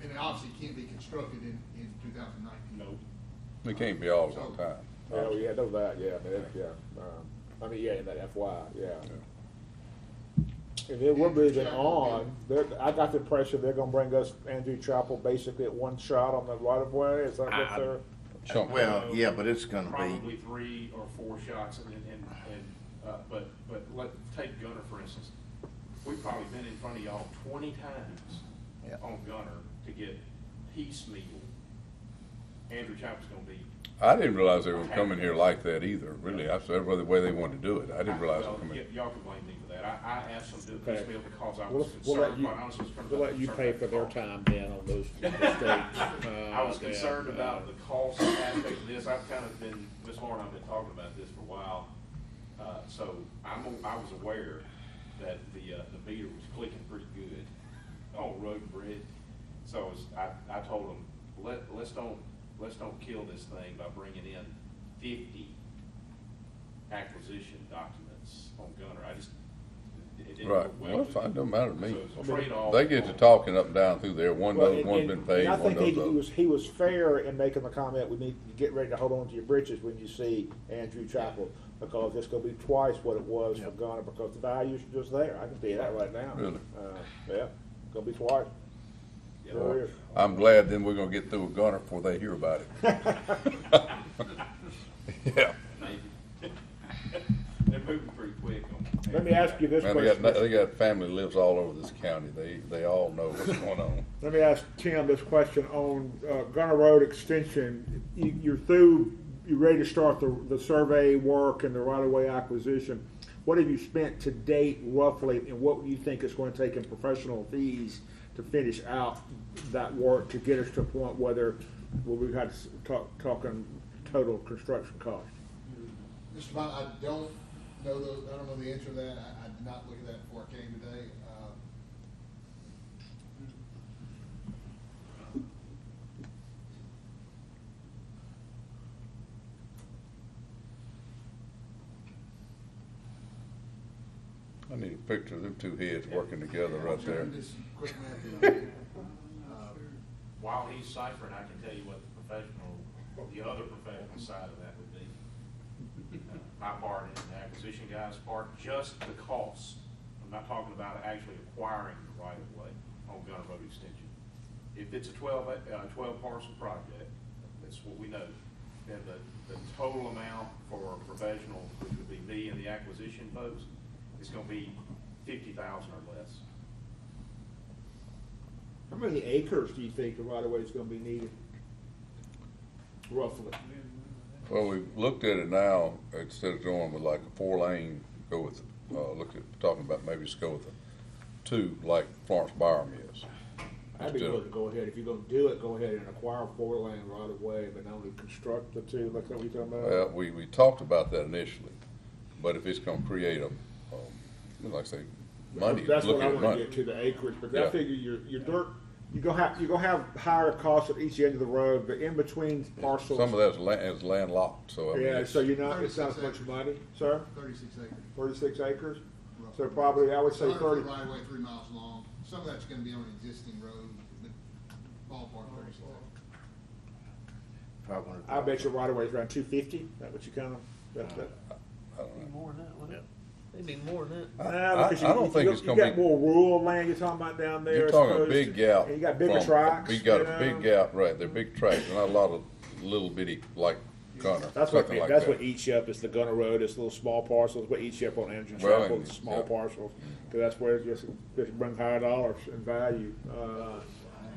And it obviously can't be constructed in 2019. No. It can't be all at one time. Oh, yeah, know that, yeah, I mean, yeah, in that FY, yeah. And then we're moving on, I got the impression they're gonna bring us Andrew Chapel basically at one shot on the right of way, is that what they're? Something. Well, yeah, but it's gonna Probably be, 3 or 4 shots, but take Gunner for instance. We've probably been in front of y'all 20 times Yeah. on Gunner to get piecemeal. Andrew Chapel's gonna be. I didn't realize they were coming here like that either, really. That's the way they wanted to do it. I didn't realize they were Well, coming. y'all can blame me for that. I asked them to do it Okay. piecemeal because I We'll- was we'll let concerned, you- quite honestly, We'll let you pay for their time then on those mistakes. I was concerned about the cost aspect of this. I've kind of been, Ms. Lauren, I've been talking about this for a while. So I was aware that the meter was clicking pretty good on Road and Bridge. So I told them, let's don't kill this thing by bringing in 50 acquisition documents on Gunner. It didn't Right. work Well, it's fine. Doesn't matter to me. So it's a trade-off. They get to talking up and down through there. One Well, knows one's been paid, and I one think knows he was fair in making the comment, we need to get ready to hold on to your britches when you see Andrew Chapel, because it's gonna be twice what it was for Gunner, because the values are just there, I can tell you that right now. Really? Yeah, gonna be twice. Sure is. I'm glad then we're gonna get through with Gunner before they hear about it. Yeah. They're moving pretty quick on. Let me ask you this Man, question. they got family lives all over this county. They all know what's going on. Let me ask Tim this question on Gunner Road extension. You're through, you're ready to start the survey work and the right-of-way acquisition. What have you spent to date roughly, and what do you think it's going to take in professional fees to finish out that work to get us to a point where we've had talking total construction cost? Mr. Bond, I don't know the answer to that. I did not look at that before I came today. I need a picture of them two heads working together right there. Just quick math. While he's ciphering, I can tell you what the other professional side of that would be. My part and the acquisition guy's part, just the cost. I'm not talking about actually acquiring the right of way on Gunner Road extension. If it's a 12 parcel project, that's what we know, then the total amount for professional, which would be me and the acquisition folks, is gonna be 50,000 or less. How many acres do you think the right-of-way is going to be needed, roughly? Well, we've looked at it now, instead of going with like a 4-lane, go with, talking about maybe just go with a 2, like Florence Byram is. I'd be willing to go ahead, if you're gonna do it, go ahead and acquire 4-lane right-of-way, but not only construct the 2, like that we talking about? Well, we talked about that initially, but if it's gonna create like I say, money, That's what looking I at wanna money. get to, the acreage, but Yeah. I figure your dirt, you're gonna have higher costs at each end of the road, but in between parcels. Some of that's is landlocked, so I mean, Yeah, it's- so it's not as much money, sir, 36 acres. 36 acres? So probably, I would say 30. Right away, 3 miles long. Some of that's gonna be on an existing road, but ballpark 36 acres. 500. I bet your right-of-way is around 250, that what you kind of, I don't know. More than that, wouldn't it? It'd be more than that. Nah, because I don't think it's you gonna got be- more rural land you're talking about down there. You're as talking a opposed big to- gap. and you got bigger from- tracks. You got you a know? big gap, right, they're big tracks, not a lot of little bitty, like Gunner, That's what something like that's that. what eats you up is the Gunner Road. It's little small parcels. What eats you up on Andrew Well, Chapel? and- It's small yeah. parcels because that's where it just brings higher dollars in value.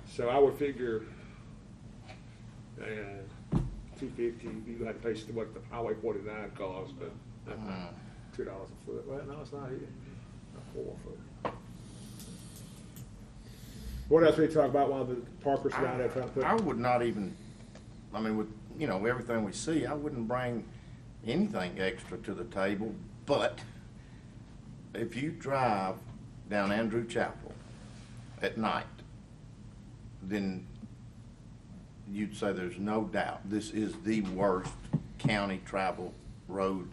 So I would figure 250. You had to pay what the Highway 49 costs, but $2 a foot. Well, no, it's not here. Not 4 foot. What else we talk about while the Parkers down there trying to put? I would not even, I mean, with, everything we see, I wouldn't bring anything extra to the table, but if you drive down Andrew Chapel at night, then you'd say there's no doubt this is the worst county travel road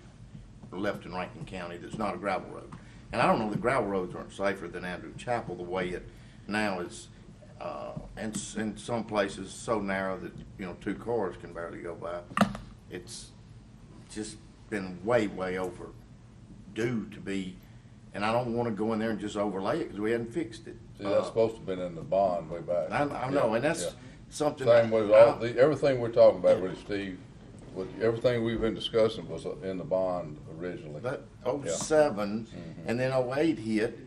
left in Rankin County that's not a gravel road. And I don't know that gravel roads aren't safer than Andrew Chapel the way it now is, and in some places so narrow that, 2 cars can barely go by. It's just been way, way overdue to be, and I don't want to go in there and just overlay it because we hadn't fixed it. See, that's supposed to have been in the bond way back. I know, and that's Yeah. something. Same with everything we're talking about, really, Steve, with everything we've been discussing was in the bond originally. That 07 and then 08 hit,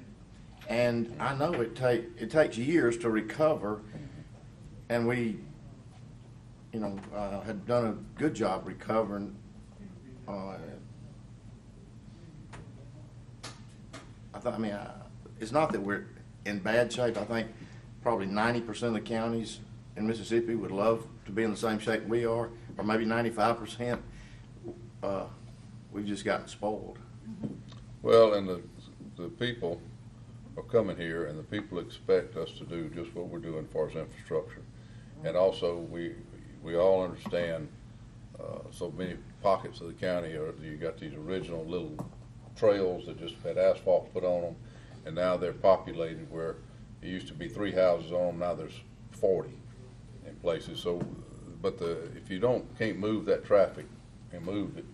and I know it takes years to recover, and we, had done a good job recovering. It's not that we're in bad shape. I think probably 90% of the counties in Mississippi would love to be in the same shape we are, or maybe 95%. We've just gotten spoiled. Well, and the people are coming here, and the people expect us to do just what we're doing as far as infrastructure. And also, we all understand, so many pockets of the county you got these original little trails that just had asphalt put on them, and now they're populated where it used to be 3 houses on them, now there's 40 in places. So, but if you can't move that traffic and move it,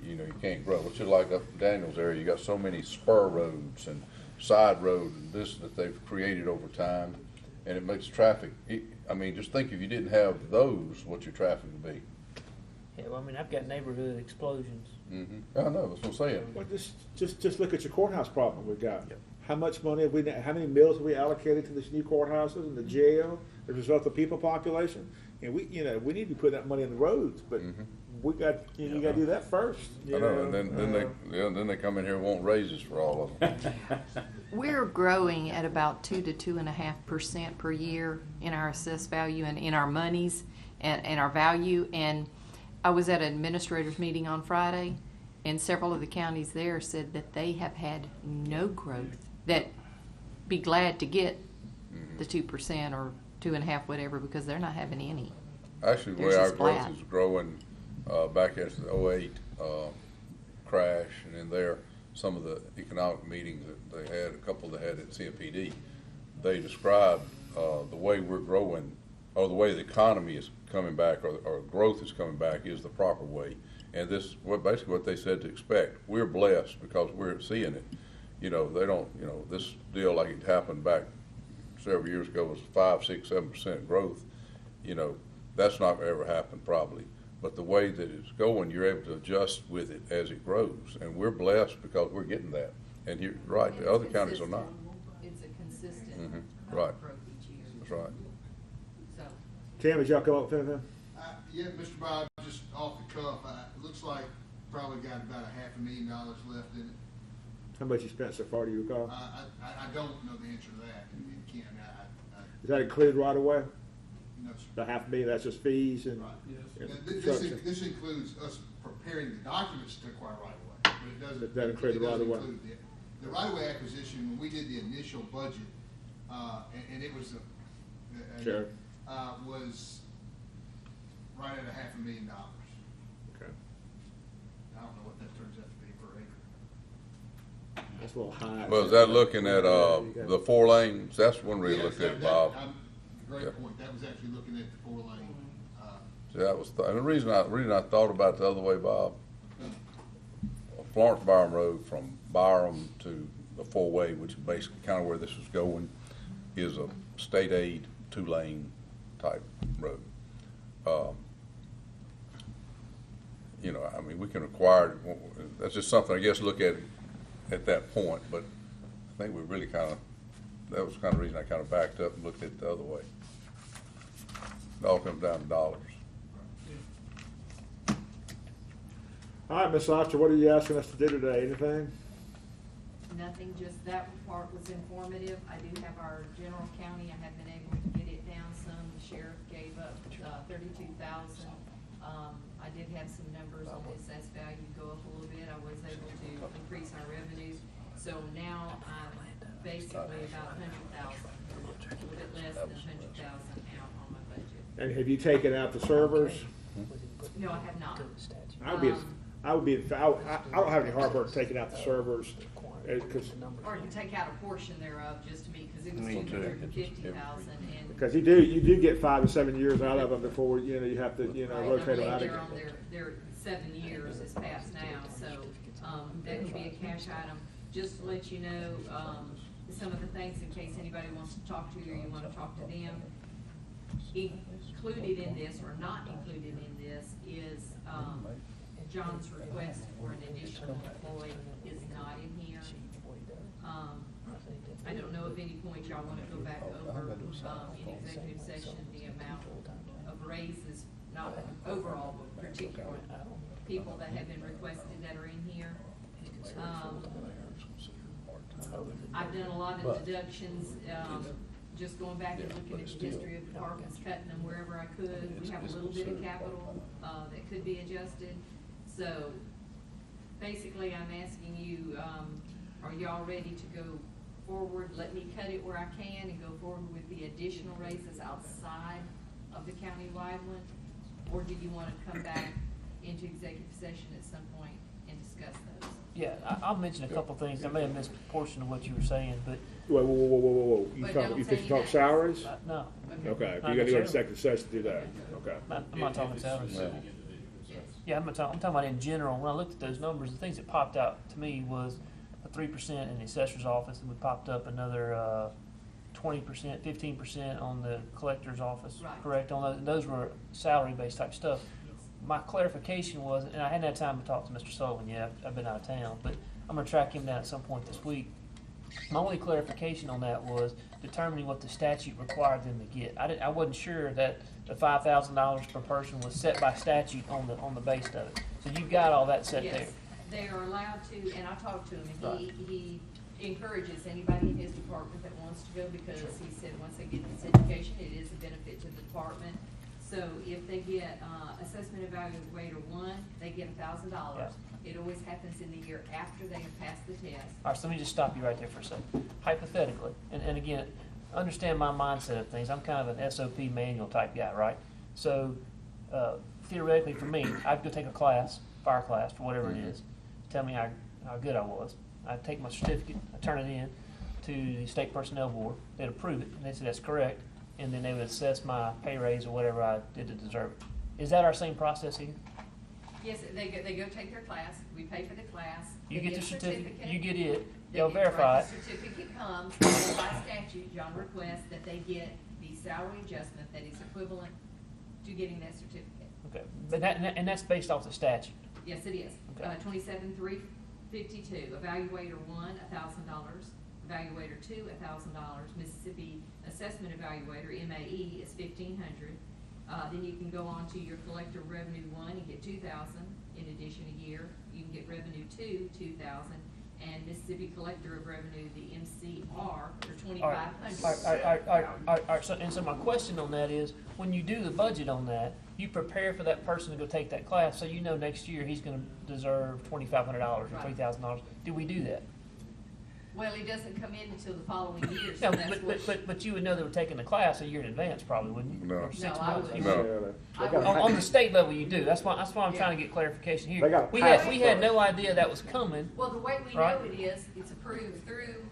you can't grow. Which is like up in Daniels area, you got so many spur roads and side roads and this that they've created over time, and it makes traffic. Just think if you didn't have those, what your traffic would be. Yeah, well, I've got neighborhood explosions. I know, that's what I'm saying. Well, just look at your courthouse problem we got. How much money how many mills have we allocated to these new courthouses and the jail as a result of people population? And we need to be putting that money in the roads, but we got, you got to do that first. I know, and then they come in here and want raises for all of them. We're growing at about 2 to 2.5% per year in our assessed value and in our monies and our value. And I was at an administrators meeting on Friday, and several of the counties there said that they have had no growth. That be glad to get the 2% or 2.5%, whatever, because they're not having any. Actually, the way Theirs our is growth flat. is growing, back after the 08 crash, and in there, some of the economic meetings that they had, a couple they had at CMPD, they described the way we're growing, or the way the economy is coming back, or growth is coming back, is the proper way. And basically what they said to expect. We're blessed because we're seeing it. They don't, this deal like it happened back several years ago was 5, 6, 7% growth. That's not gonna ever happen probably. But the way that it's going, you're able to adjust with it as it grows. And we're blessed because we're getting that. And you're right, the other counties are not. It's a consistent Right. growth each year. That's right. So, Tim, did y'all come up with anything? Yeah, Mr. Bob, just off the cuff, it looks like probably got about $500,000 left in it. How much you spent so far, do you recall? I don't know the answer to that, and Ken, Is that included right away? no, sir. The $500,000, that's just fees and. Right. and Now, construction. This includes us preparing the documents to acquire right of way, but it doesn't. That include the it doesn't right of way? include the right of way acquisition. When we did the initial budget, and it was Sure. was right at $500,000. Okay. I don't know what that turns out to be per acre. That's a little high. Well, is that looking at the 4 lanes? That's one way to look at it, Bob. Great Yep. point. That was actually looking at the 4 lane. See, that was, and the reason I thought about it the other way, Bob, Florence Byram Road from Byram to the four-way, which is basically kind of where this is going, is a state aid, two-lane type road. You know, I mean, we can require, that's just something, I guess, to look at that point, but I think we really kind of, that was kind of the reason I kind of backed up and looked at it the other way. It all comes down to dollars. All right, Ms. Archer, what are you asking us to do today? Anything? Nothing, just that part was informative. I do have our general county, I have been able to get it down some. The sheriff gave up 32,000. I did have some numbers on the assessed value go up a little bit. I was able to increase our revenues. So now I'm basically about 100,000, a little bit less than 100,000 out on my budget. And have you taken out the servers? No, I have not. I don't have any heartburn taking out the servers, because Or you take out a portion thereof just to meet, because it was Me too. 250,000 and. because you do get 5 to 7 years out of them before, you know, you have to, you know, Right, rotate them I out believe again. they're on their 7 years is past now, so, that could be a cash item. Just to let you know, some of the things in case anybody wants to talk to you or you wanna talk to them. Included in this or not included in this is, John's request for an additional employee is not in here. I don't know if any point y'all wanna go back over, in executive session, the amount of raises, not overall, but particular people that have been requested that are in here. I've done a lot of deductions, just going back and looking at the history of departments, cutting them wherever I could. We have a little bit of capital, that could be adjusted. So basically, I'm asking you, are y'all ready to go forward? Let me cut it where I can and go forward with the additional raises outside of the countywide one? Or do you want to come back into executive session at some point and discuss those? Yeah, I'll mention a couple things. I may have missed a portion of what you were saying, but, Whoa. You But talk, don't you say think you talk that. salaries? no, Okay, Not you gotta go to necessarily. executive session to do that, okay. I'm not talking salaries. Yes. Yeah, I'm talking about in general. When I looked at those numbers, the things that popped out to me was a 3% in the assessor's office, and we popped up another 20%, 15% on the collector's office. Right. Correct? On those were salary-based type stuff. My clarification was, and I hadn't had time to talk to Mr. Sullivan yet. I've been out of town, but I'm going to track him down at some point this week. My only clarification on that was determining what the statute required them to get. I wasn't sure that the $5,000 per person was set by statute on the base of it. So you got all that set there. Yes, they are allowed to, and I talked to him, and Right. he encourages anybody in his department that wants to go, because he said once they get this education, it is a benefit to the department. So if they get, assessment evaluator 1, they get $1,000. It always happens in the year after they have passed the test. All right, so let me just stop you right there for a second. Hypothetically, and again, understand my mindset of things. I'm kind of an SOP manual type guy, right? So theoretically for me, I'd go take a class, fire class, for whatever it is, tell me how good I was. I'd take my certificate, I'd turn it in to the state personnel board, they'd approve it, and they'd say that's correct, and then they would assess my pay raise or whatever I did to deserve it. Is that our same process here? Yes, they go take their class, we pay for the class. You they get the a certificate, you get it, They they'll get- verify right, it. the certificate comes, and by statute, John requests that they get the salary adjustment that is equivalent to getting that certificate. Okay, but that's based off the statute. Yes, it is. Okay. 27,352. Evaluator 1, $1,000. Evaluator 2, $1,000. Mississippi Assessment Evaluator, MAE, is $1,500. Then you can go on to your Collector of Revenue 1 and get $2,000 in addition a year. You can get Revenue 2, $2,000. And Mississippi Collector of Revenue, the MCR, for $2,500. All right, so my question on that is, when you do the budget on that, you prepare for that person to go take that class, so you know next year he's gonna deserve $2,500 or Right. $3,000. Do we do that? Well, it doesn't come in until the following year, No, so that's what. but you would know they were taking the class a year in advance, probably, wouldn't you? No. Or 6 No, I months? wouldn't. No. I They got- would- On the state level, you do. That's why I'm trying to get clarification They here. gotta We pass had it no idea that was coming. Well, the way we Right. know it is, it's approved through.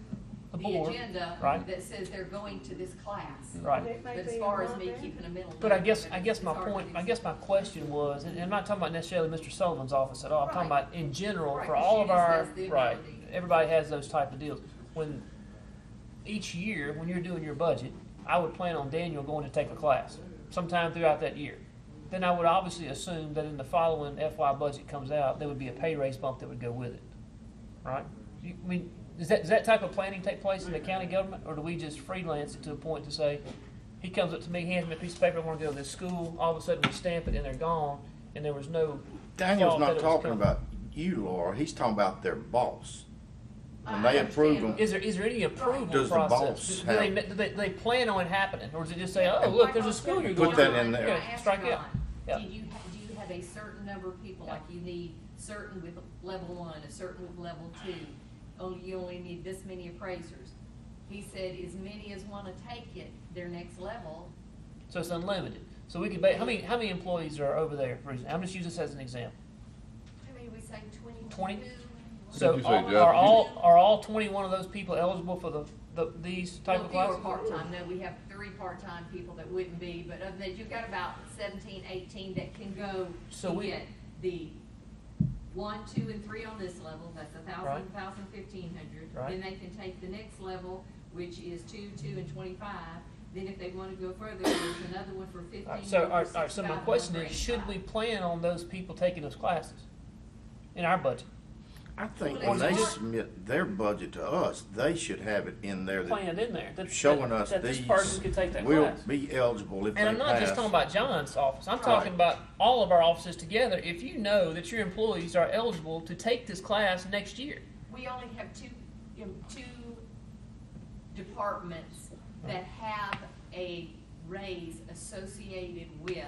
But board, agenda right. that says they're going to this class. Right. But as far as me keeping a mental. But I note guess, of it, I guess it's my hard to point, do I guess my question was, and I'm not talking about necessarily Mr. Sullivan's office at all, I'm talking Right. about in general, Right, for 'cause all of Shanice our, has the right, ability. everybody has those type of deals. When, each year, when you're doing your budget, I would plan on Daniel going to take a class sometime throughout that year. Then I would obviously assume that in the following FY budget comes out, there would be a pay raise bump that would go with it, right? I mean, does that type of planning take place in the county government, or do we just freelance it to a point to say, he comes up to me, hands me a piece of paper, I want to go to this school, all of a sudden we stamp it and they're gone, and there was no Daniel's thought that not it was talking coming. about you, Laura, he's talking about their boss. When I they approve understand. them, Is there any approval Does the process? boss Do they plan on it happening, or does it just say, oh, look, there's a school you're going Put to? that in there. Can I Yeah, ask strike Ron, out. Yeah. do you have a certain number of people, Yeah. like you need certain with level 1, a certain with level 2, you only need this many appraisers? He said as many as wanna take it, their next level. So it's unlimited. So we could, how many employees are over there, for example? I'm just use this as an example. How many we say, 22? 20? So you say, Jeff? are all 21 of those people eligible for these type of Well, classes? fewer part-time, no, we have 3 part-time people that wouldn't be, but other than that, you've got about 17, 18 that can go So to we- get the 1, 2, and 3 on this level, that's 1,000, Right. 1,000, 1,500. Right. Then they can take the next level, which is 2, 2, and 25. Then if they wanna go further, there's another one for 15. All right, so, one for all right, so my 65, question one for is, should we 85. plan on those people taking those classes in our budget? I think Well, when they it's- submit their budget to us, they should have it in there that Planned in there, showing us that this these person could take that will class. be eligible if they And I'm not just pass. talking about John's office, I'm Right. talking about all of our offices together. If you know that your employees are eligible to take this class next year, We only have two departments that have a raise associated with.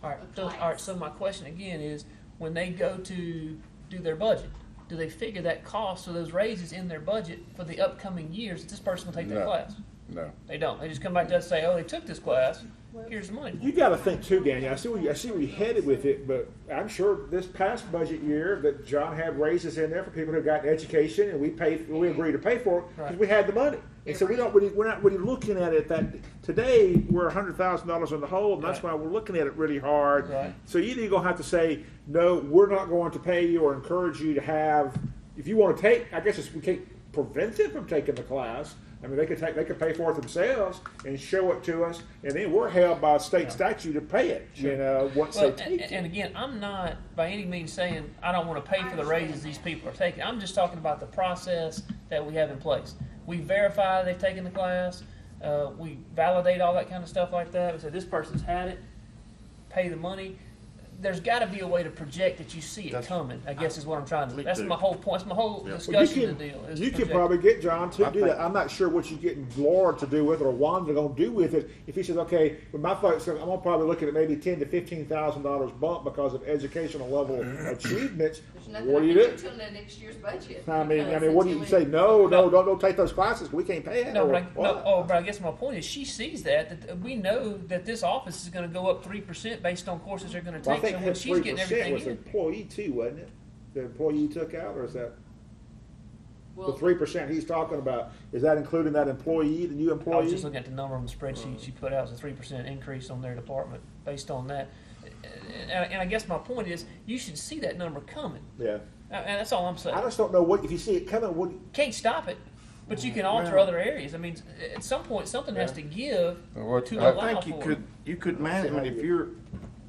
all right, A so, all right, class. so my question again is, when they go to do their budget, do they figure that cost of those raises in their budget for the upcoming years that this person will take that No. class? No. They don't, they just come back to us and say, oh, they took this class, here's the money. You gotta think too, Daniel, I see where you're headed with it, but I'm sure this past budget year that John had raises in there for people who got an education, and we agreed to pay for it, because Right. we had the money. And so we're not really looking at it that, today, we're $100,000 in the hole, and that's Right. why we're looking at it really hard. Right. So either you're gonna have to say, no, we're not going to pay you or encourage you to have, if you wanna take, I guess we can't prevent them from taking the class. I mean, they could pay for it themselves and show it to us, and then we're held by state statute to pay it, once Well, they take it. and again, I'm not by any means saying I don't want to pay for the raises these people are taking. I'm just talking about the process that we have in place. We verify they've taken the class. We validate all that kind of stuff like that. We say this person's had it. Pay the money. There's got to be a way to project that you see it That's- coming. I guess is what I'm trying to. Me That's too. my whole point. That's my whole Yeah. Well, discussion of the deal. is you can project. probably get John to I do think- that. I'm not sure what you're getting Laura to do with it or Wanda gonna do with it. If he says, okay, with my folks, I'm gonna probably looking at maybe $10,000 to $15,000 bump because of educational level achievements. There's nothing What I do you can do? do till the next year's budget. I mean, because what do you until say? it- No, don't take those classes. We can't pay it. No, or but what? but I guess my point is she sees that we know that this office is going to go up 3% based on courses they're going to Well, I take. think So when that she's getting 3% everything was the in, employee too, wasn't it? The employee you took out, or is that the Well, 3% he's talking about? Is that including that employee, the new I was employee? just looking at the number on the spreadsheet she put out, it was a 3% increase on their department based on that. And I guess my point is, you should see that number coming. Yeah. And that's all I'm saying. I just don't know what, if you see it coming, what, Can't stop it, but you can alter Well- other areas. I mean, at some point, something has to give Well, what- to I allow I think for it. you could manage, I mean, if you're,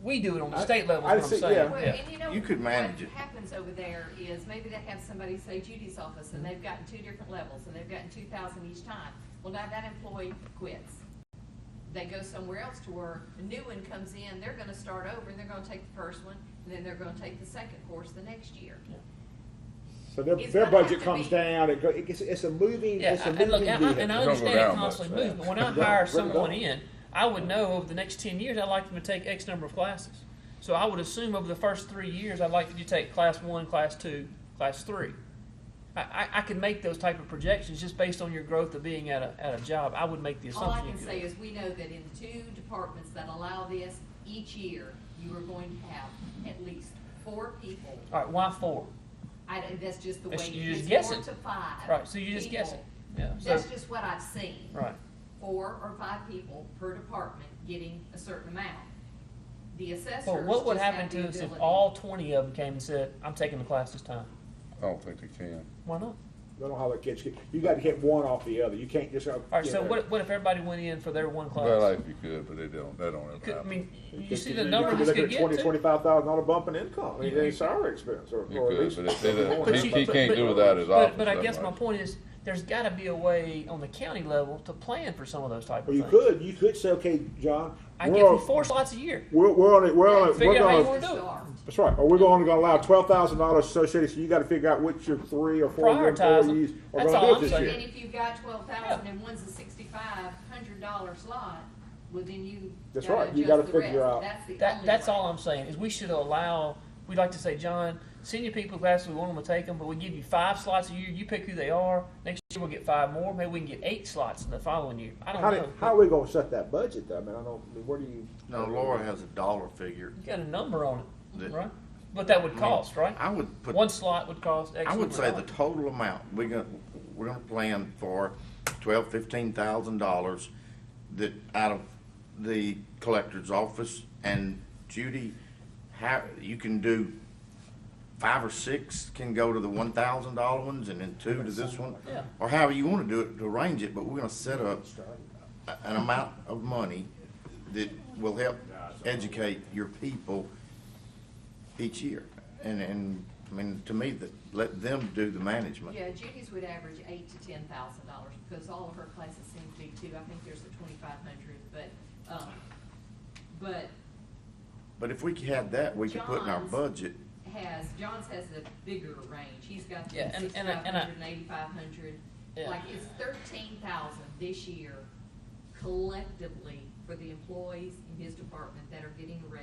We do it on the I- state level, I is what I'm see- saying. yeah. Well, Yeah. and you know, You could manage it. what happens over there is maybe they have somebody, say Judy's office, and they've gotten 2 different levels, and they've gotten 2,000 each time. Well, now that employee quits. They go somewhere else to where a new one comes in, they're gonna start over, and they're gonna take the first one, and then they're gonna take the second course the next year. so their It's their gonna have budget to comes be- down, it's a moving, Yeah, it's a and look, moving and vehicle. I Don't go understand it down constantly much moves, but when I It don't, hire really someone don't. in, I would know over the next 10 years, I'd like them to take X number of classes. So I would assume over the first 3 years, I'd like you to take class 1, class 2, class 3. I can make those type of projections just based on your growth of being at a job. I would make the All I assumption. can you say could. is, we know that in 2 departments that allow this, each year, you are going to have at least 4 people. All right, why 4? That's just the way That's- it you're is, just 4 guessing. to 5. Right, so you're just people guessing. Yeah, so, That's just what I've seen. right. 4 or 5 people per department getting a certain amount. The assessors Well, what would just happen have the to us if ability- all 20 of them came and said, I'm taking the class this time? I don't think they can. Why not? I don't know how the kids get, you gotta get one off the other. You can't just. All right, so what if everybody went in for their one class? Well, if you could, but that don't You ever could, I happen. mean, you Because see the you number could this look could at get $20,000, to. $25,000 bump in income, I mean, You- in salary expense, or You or at could, least. but if they, But he can't do without his office. But I that guess my much. point is, there's gotta be a way on the county level to plan for some of those type of Well, things. you could say, okay, John, I we're give them on- 4 slots a year. we're on it, we're Figure out how you gonna, wanna do it. that's right, or we're gonna allow $12,000 associated, so you gotta figure out which your 3 or 4 of your Prioritize 'em. employees are That's gonna all do it I'm this saying. year. And if you've got 12,000 and one's a $6,500 slot, well, then you That's gotta right, you adjust gotta the figure rest. out- That's the only That's way. all I'm saying, is we should allow, we'd like to say, John, senior people classes, we want them to take them, but we give you 5 slots a year, you pick who they are, next year we'll get 5 more, maybe we can get 8 slots in the following year. I don't know. How are we gonna set that budget, though? I mean, where do you? No, Laura has a dollar figure. You got a number on it, That- right? But that would cost, right? I would put. One slot would cost X I would number say of the dollars. total amount, we're gonna plan for $12,000-15,000 that out of the collector's office, and Judy, you can do 5 or 6 can go to the $1,000 ones, and then 2 to this one. Yeah. Or however you wanna do it, to arrange it, but we're gonna set up an amount of money that will help educate your people each year. And I mean, to me, that, let them do the management. Yeah, Judy's would average $8,000 to $10,000 because all of her classes seem to be too. I think there's a 2,500, but But if we had that, we could put in our John's budget. John's has a bigger range. He's got Yeah, and- 6,500 and I- and 8,500. Yeah. Like it's 13,000 this year collectively for the employees in his department that are getting a raise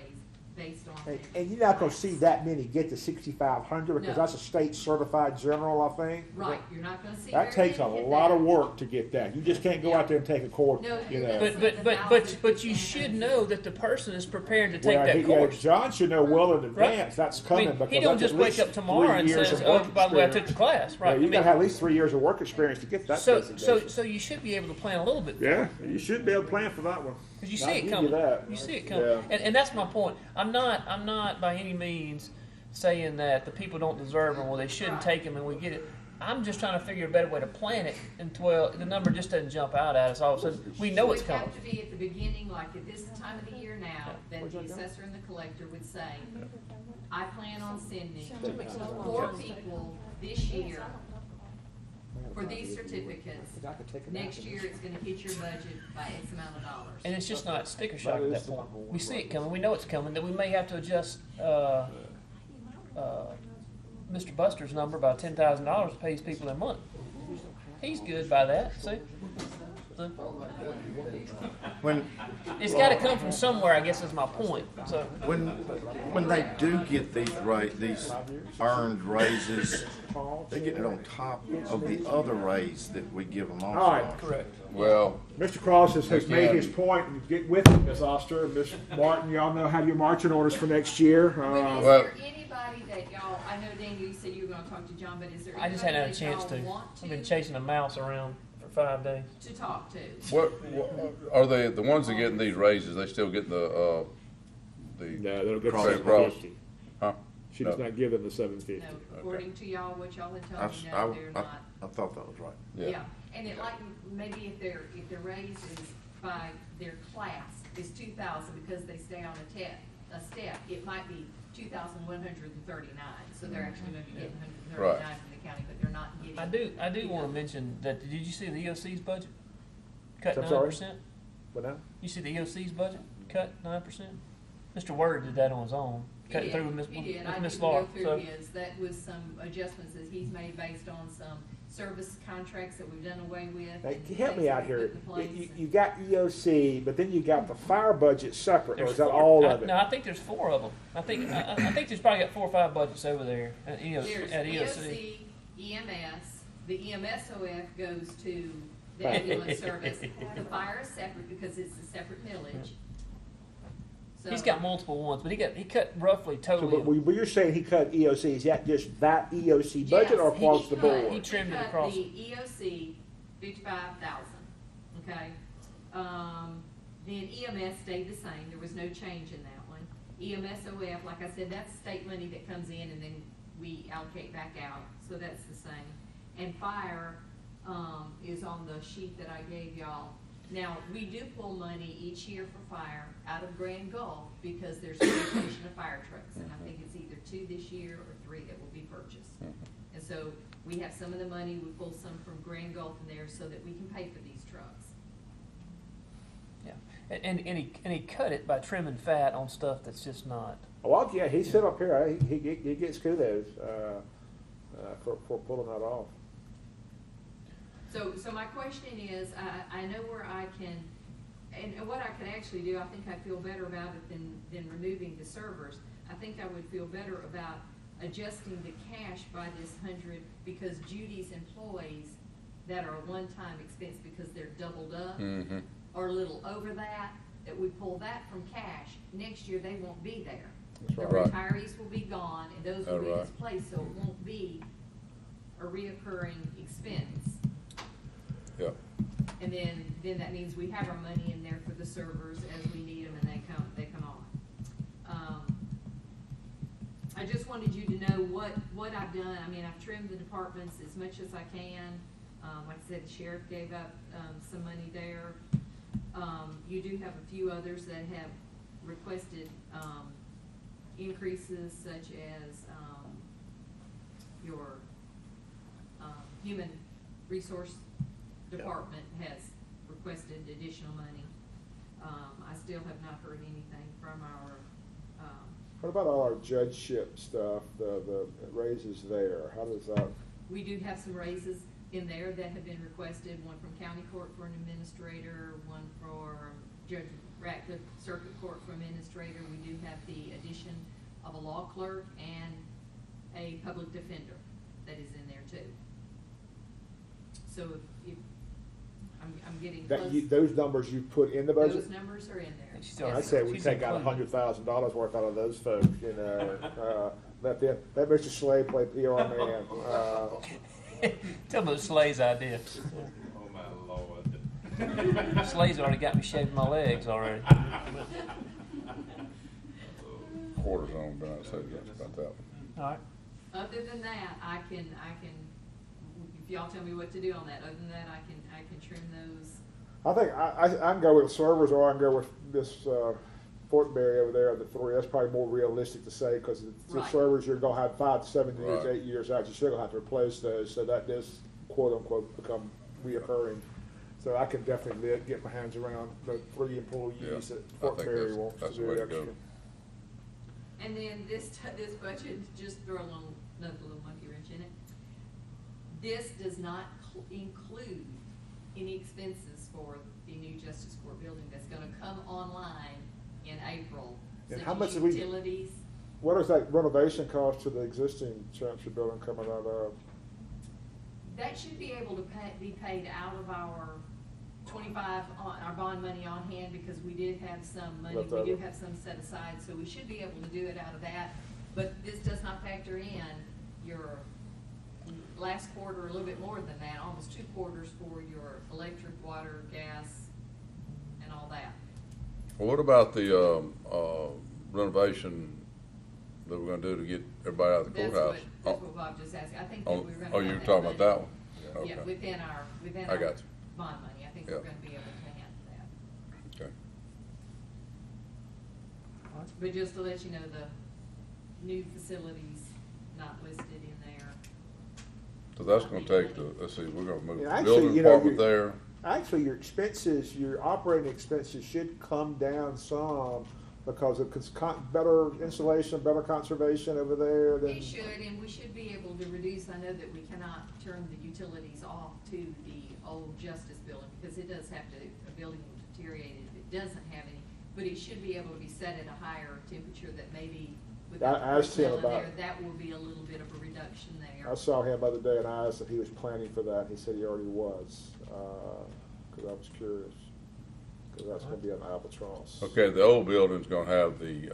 based on. And you're not gonna see that many get to 6,500, because No. that's a state certified general, I think. Right, you're not gonna see. That very takes a many get lot that. of work to get that. You just can't go out there and take a course, No, you you're know. gonna But you should know that the person is prepared to take Well, that yeah, course. John should know well in Right. advance that's I coming, mean, because he don't that's just at wake least up tomorrow 3 and years says, of "Oh, work by the way, I took experience. the class." Right? Yeah, I you mean, gotta have at least 3 years of work experience to get that designation. so you should be able to plan a little bit. Yeah, you should be able to plan for that one. Because you I'll see it give coming. that. You see it coming. Yeah. And that's my point. I'm not by any means saying that the people don't deserve them or they shouldn't take them and we get it. I'm just trying to figure a better way to plan it until the number just doesn't jump out at us all of a sudden. We know it's It would coming. have to be at the beginning, like at this time of the year now, that the assessor and the collector would say, I plan on sending 4 people this year for these certificates. Next year, it's gonna hit your budget by X amount of dollars. And it's just not sticker shock at that point. We see it coming. We know it's coming. That we may have to adjust Mr. Buster's number by $10,000 to pay his people their money. He's good by that. See, When, it's got to come from somewhere. I guess is my point. So when they do get these earned raises, they get it on top of the other raise that we give them also. All right. correct. Well, Mr. Cross has made his point, and get with him, Ms. Oster. Ms. Martin, y'all know, have your marching orders for next year. Is Well- there anybody that y'all, I know Daniel, you said you were gonna talk to John, but is there I just hadn't had a anybody that chance to. y'all want I've been to chasing a mouse around for 5 days. talk to? what are they, the ones that getting these raises, they still getting the No, they'll get Cross. 750. huh? She does No. not give them the 750. No, according to y'all, what y'all had I, told me, no, they're not. I thought that was right. Yeah, and it like, maybe if their raise is by their class is 2,000 because they stay on a step, it might be 2,139, so they're actually gonna be getting 139 from the county, but they're not getting. I do want to mention that. Did you see the EOC's budget cut I'm sorry? 9%? But now? You see the EOC's budget cut 9%? Mr. Word did that on his own. Cut He it did, through with he did. I Miss didn't Laura. go through So his, that was some adjustments that he's made based on some service contracts that we've done away with. Now, and help me things out that we here. put in place You, and- you got EOC, but then you got the fire budget separate, or there's is that 4. all of it? No, I think there's 4 of them. I think there's probably got 4 or 5 budgets over there at There's EOC. EOC, EMS, the EMSOF goes to the ambulance service. The fire is separate because it's a separate millage. So- He's got multiple ones, but he cut roughly So, totally. but you're saying he cut EOC, is that just that EOC budget or Yes, across the he board? He trimmed it cut across. the EOC $55,000, okay? Then EMS stayed the same, there was no change in that one. EMSOF, like I said, that's state money that comes in and then we allocate back out, so that's the same. And fire, is on the sheet that I gave y'all. Now, we do pull money each year for fire out of Grand Gulf because there's a rotation of fire trucks, and I think it's either 2 this year or 3 that will be purchased. And so we have some of the money, we pull some from Grand Gulf in there so that we can pay for these trucks. Yeah, and he cut it by trimming fat on stuff that's just not. Well, yeah, he sit up here, he gets kudos, for pulling that off. So my question is, I know where I can, and what I could actually do, I think I feel better about it than removing the servers. I think I would feel better about adjusting the cash by this 100, because Judy's employees that are a one-time expense because they're doubled up, or a little over that we pull that from cash. Next year, they won't be there. That's The right. retirees will be gone, and those will be Right. displaced, so it won't be a reoccurring expense. Yeah. And then that means we have our money in there for the servers as we need them, and they come on. I just wanted you to know what I've done. I mean, I've trimmed the departments as much as I can. Like I said, the sheriff gave up some money there. You do have a few others that have requested increases, such as your human resource department has requested additional money. I still have not heard anything from our, What about all our judgeship stuff, the raises there? How does that? we do have some raises in there that have been requested, one from county court for an administrator, one for Judge Ratcliffe Circuit Court for administrator. We do have the addition of a law clerk and a public defender that is in there too. So if I'm getting close. Those numbers you put in the budget? Those numbers are in there. And she's still- I Yes, say sir. we She's take out included. $100,000 worth out of those folks, you know, let Mr. Slade play PR man. Tell me the Slay's idea. Oh, my Lord. Slay's already got me shaving my legs already. Quarters on, but I said that's about that. All right. Other than that, I can, if y'all tell me what to do on that, other than that, I can trim those. I think I can go with servers, or I can go with this Fortenberry over there, the 3. That's probably more realistic to say, because the Right. servers, you're gonna have 5 to 7 years, Right. 8 years out, you're still gonna have to replace those, so that does quote unquote become reoccurring. So I can definitely get my hands around the 3 employees Yeah, that I think Fortenberry wants to that's the do way to extra. go. And then this budget, just throw another little monkey wrench in it. This does not include any expenses for the new Justice Court building that's gonna come online in April. And such how as much did we- utilities. What is that renovation cost to the existing Chancery building coming out of? That should be able to be paid out of our 25, our bond money on hand, because we did have some money, Left we do over. have some set aside, so we should be able to do it out of that. But this does not factor in your last quarter, a little bit more than that, almost 2 quarters for your electric, water, gas, and all that. Well, what about the renovation that we're gonna do to get everybody out of the That's courthouse? what Bob just asked. I think that Oh, we were gonna. oh, have you were that talking about that money. one? Yeah, Okay. within I our got you. bond money, I think Yeah. we're gonna be able to handle that. Okay. But just to let you know, the new facilities not listed in there. So that's gonna take the, let's see, we're gonna move Yeah, the actually, building you know, department there. Actually, your expenses, your operating expenses should come down some because of better insulation, better conservation over there than. It should, and we should be able to reduce, I know that we cannot turn the utilities off to the old Justice building, because it does have to, a building will deteriorate if it doesn't have any, but it should be able to be set at a higher temperature that maybe without the I asked him personnel in about there, it. that will be a little bit of a reduction there. I saw him the other day and I asked if he was planning for that. He said he already was, because I was curious, because that's gonna be an albatross. Okay, the old building's gonna have the,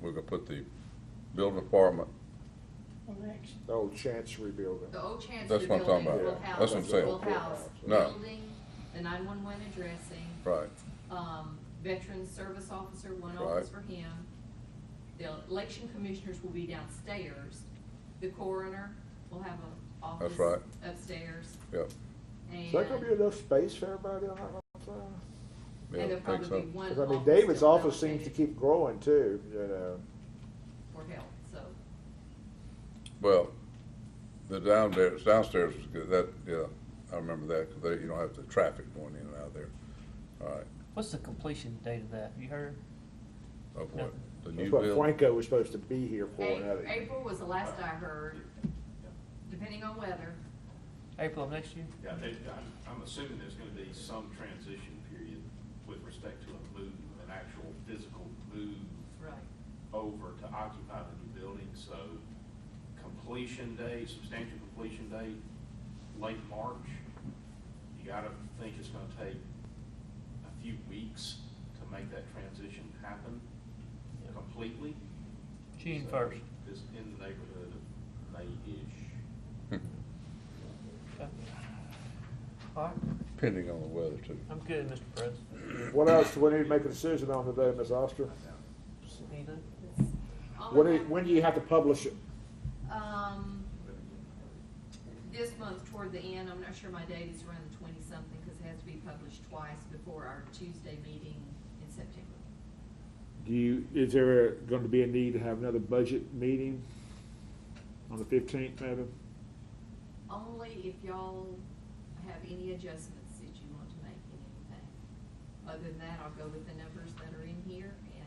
we're gonna put the building department Well, actually, The old Chancery building. The old Chancery That's what I'm talking building about. will house, That's what I'm saying. will house No. building, the 911 addressing, Right, Veterans Service Officer, one Right. office for him. The election commissioners will be downstairs. The coroner will have an office That's right. upstairs. yep. And, Is that gonna be enough space for everybody on that one side? Yeah, and there'll I think probably be so. one 'Cause I mean, office David's still office seems to allocated keep growing too, you know. for help, so. Well, the downstairs was good, that, yeah, I remember that, because they, you don't have the traffic going in and out of there. All right, What's the completion date of that? You heard? of what, the new That's what build? Franco was supposed to be here for. and that- April was the last I heard, depending on weather. April of next year? Yeah, I'm assuming there's gonna be some transition period with respect to a move, an actual physical move Right. over to occupy the new building, so completion date, substantial completion date, late March. You gotta think it's gonna take a few weeks to make that transition happen completely. June So 1st. It's in the neighborhood of May-ish. Okay. All right, Depending on the weather too. I'm good, Mr. President. What else do we need to make a decision on today, Ms. Oster? Anything? When do you have to publish it? This month toward the end, I'm not sure my date is around the 20-something, because it has to be published twice before our Tuesday meeting in September. Is there going to be a need to have another budget meeting on the 15th, maybe? Only if y'all have any adjustments that you want to make in anything. Other than that, I'll go with the numbers that are in here and.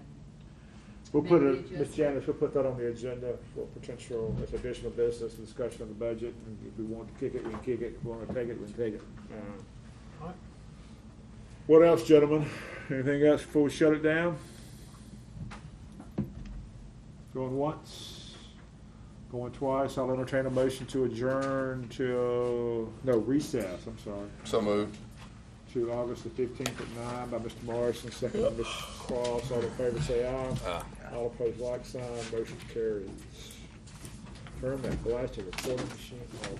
We'll put make the it, Ms. adjustments. Janice, we'll put that on the agenda for potential, as additional business, discussion of the budget. And if we want to kick it, we can kick it. If we want to take it, we can take it. All right. What else, gentlemen? Anything else before we shut it down? Going once, going twice. I'll entertain a motion to adjourn to, no, recess, I'm sorry, So moved. to August the 15th at 9 by Mr. Morrison, second by Ms. Cross. All in favor say aye. Aye. All opposed, like sign. Motion carries. Turn that blasted recording machine off.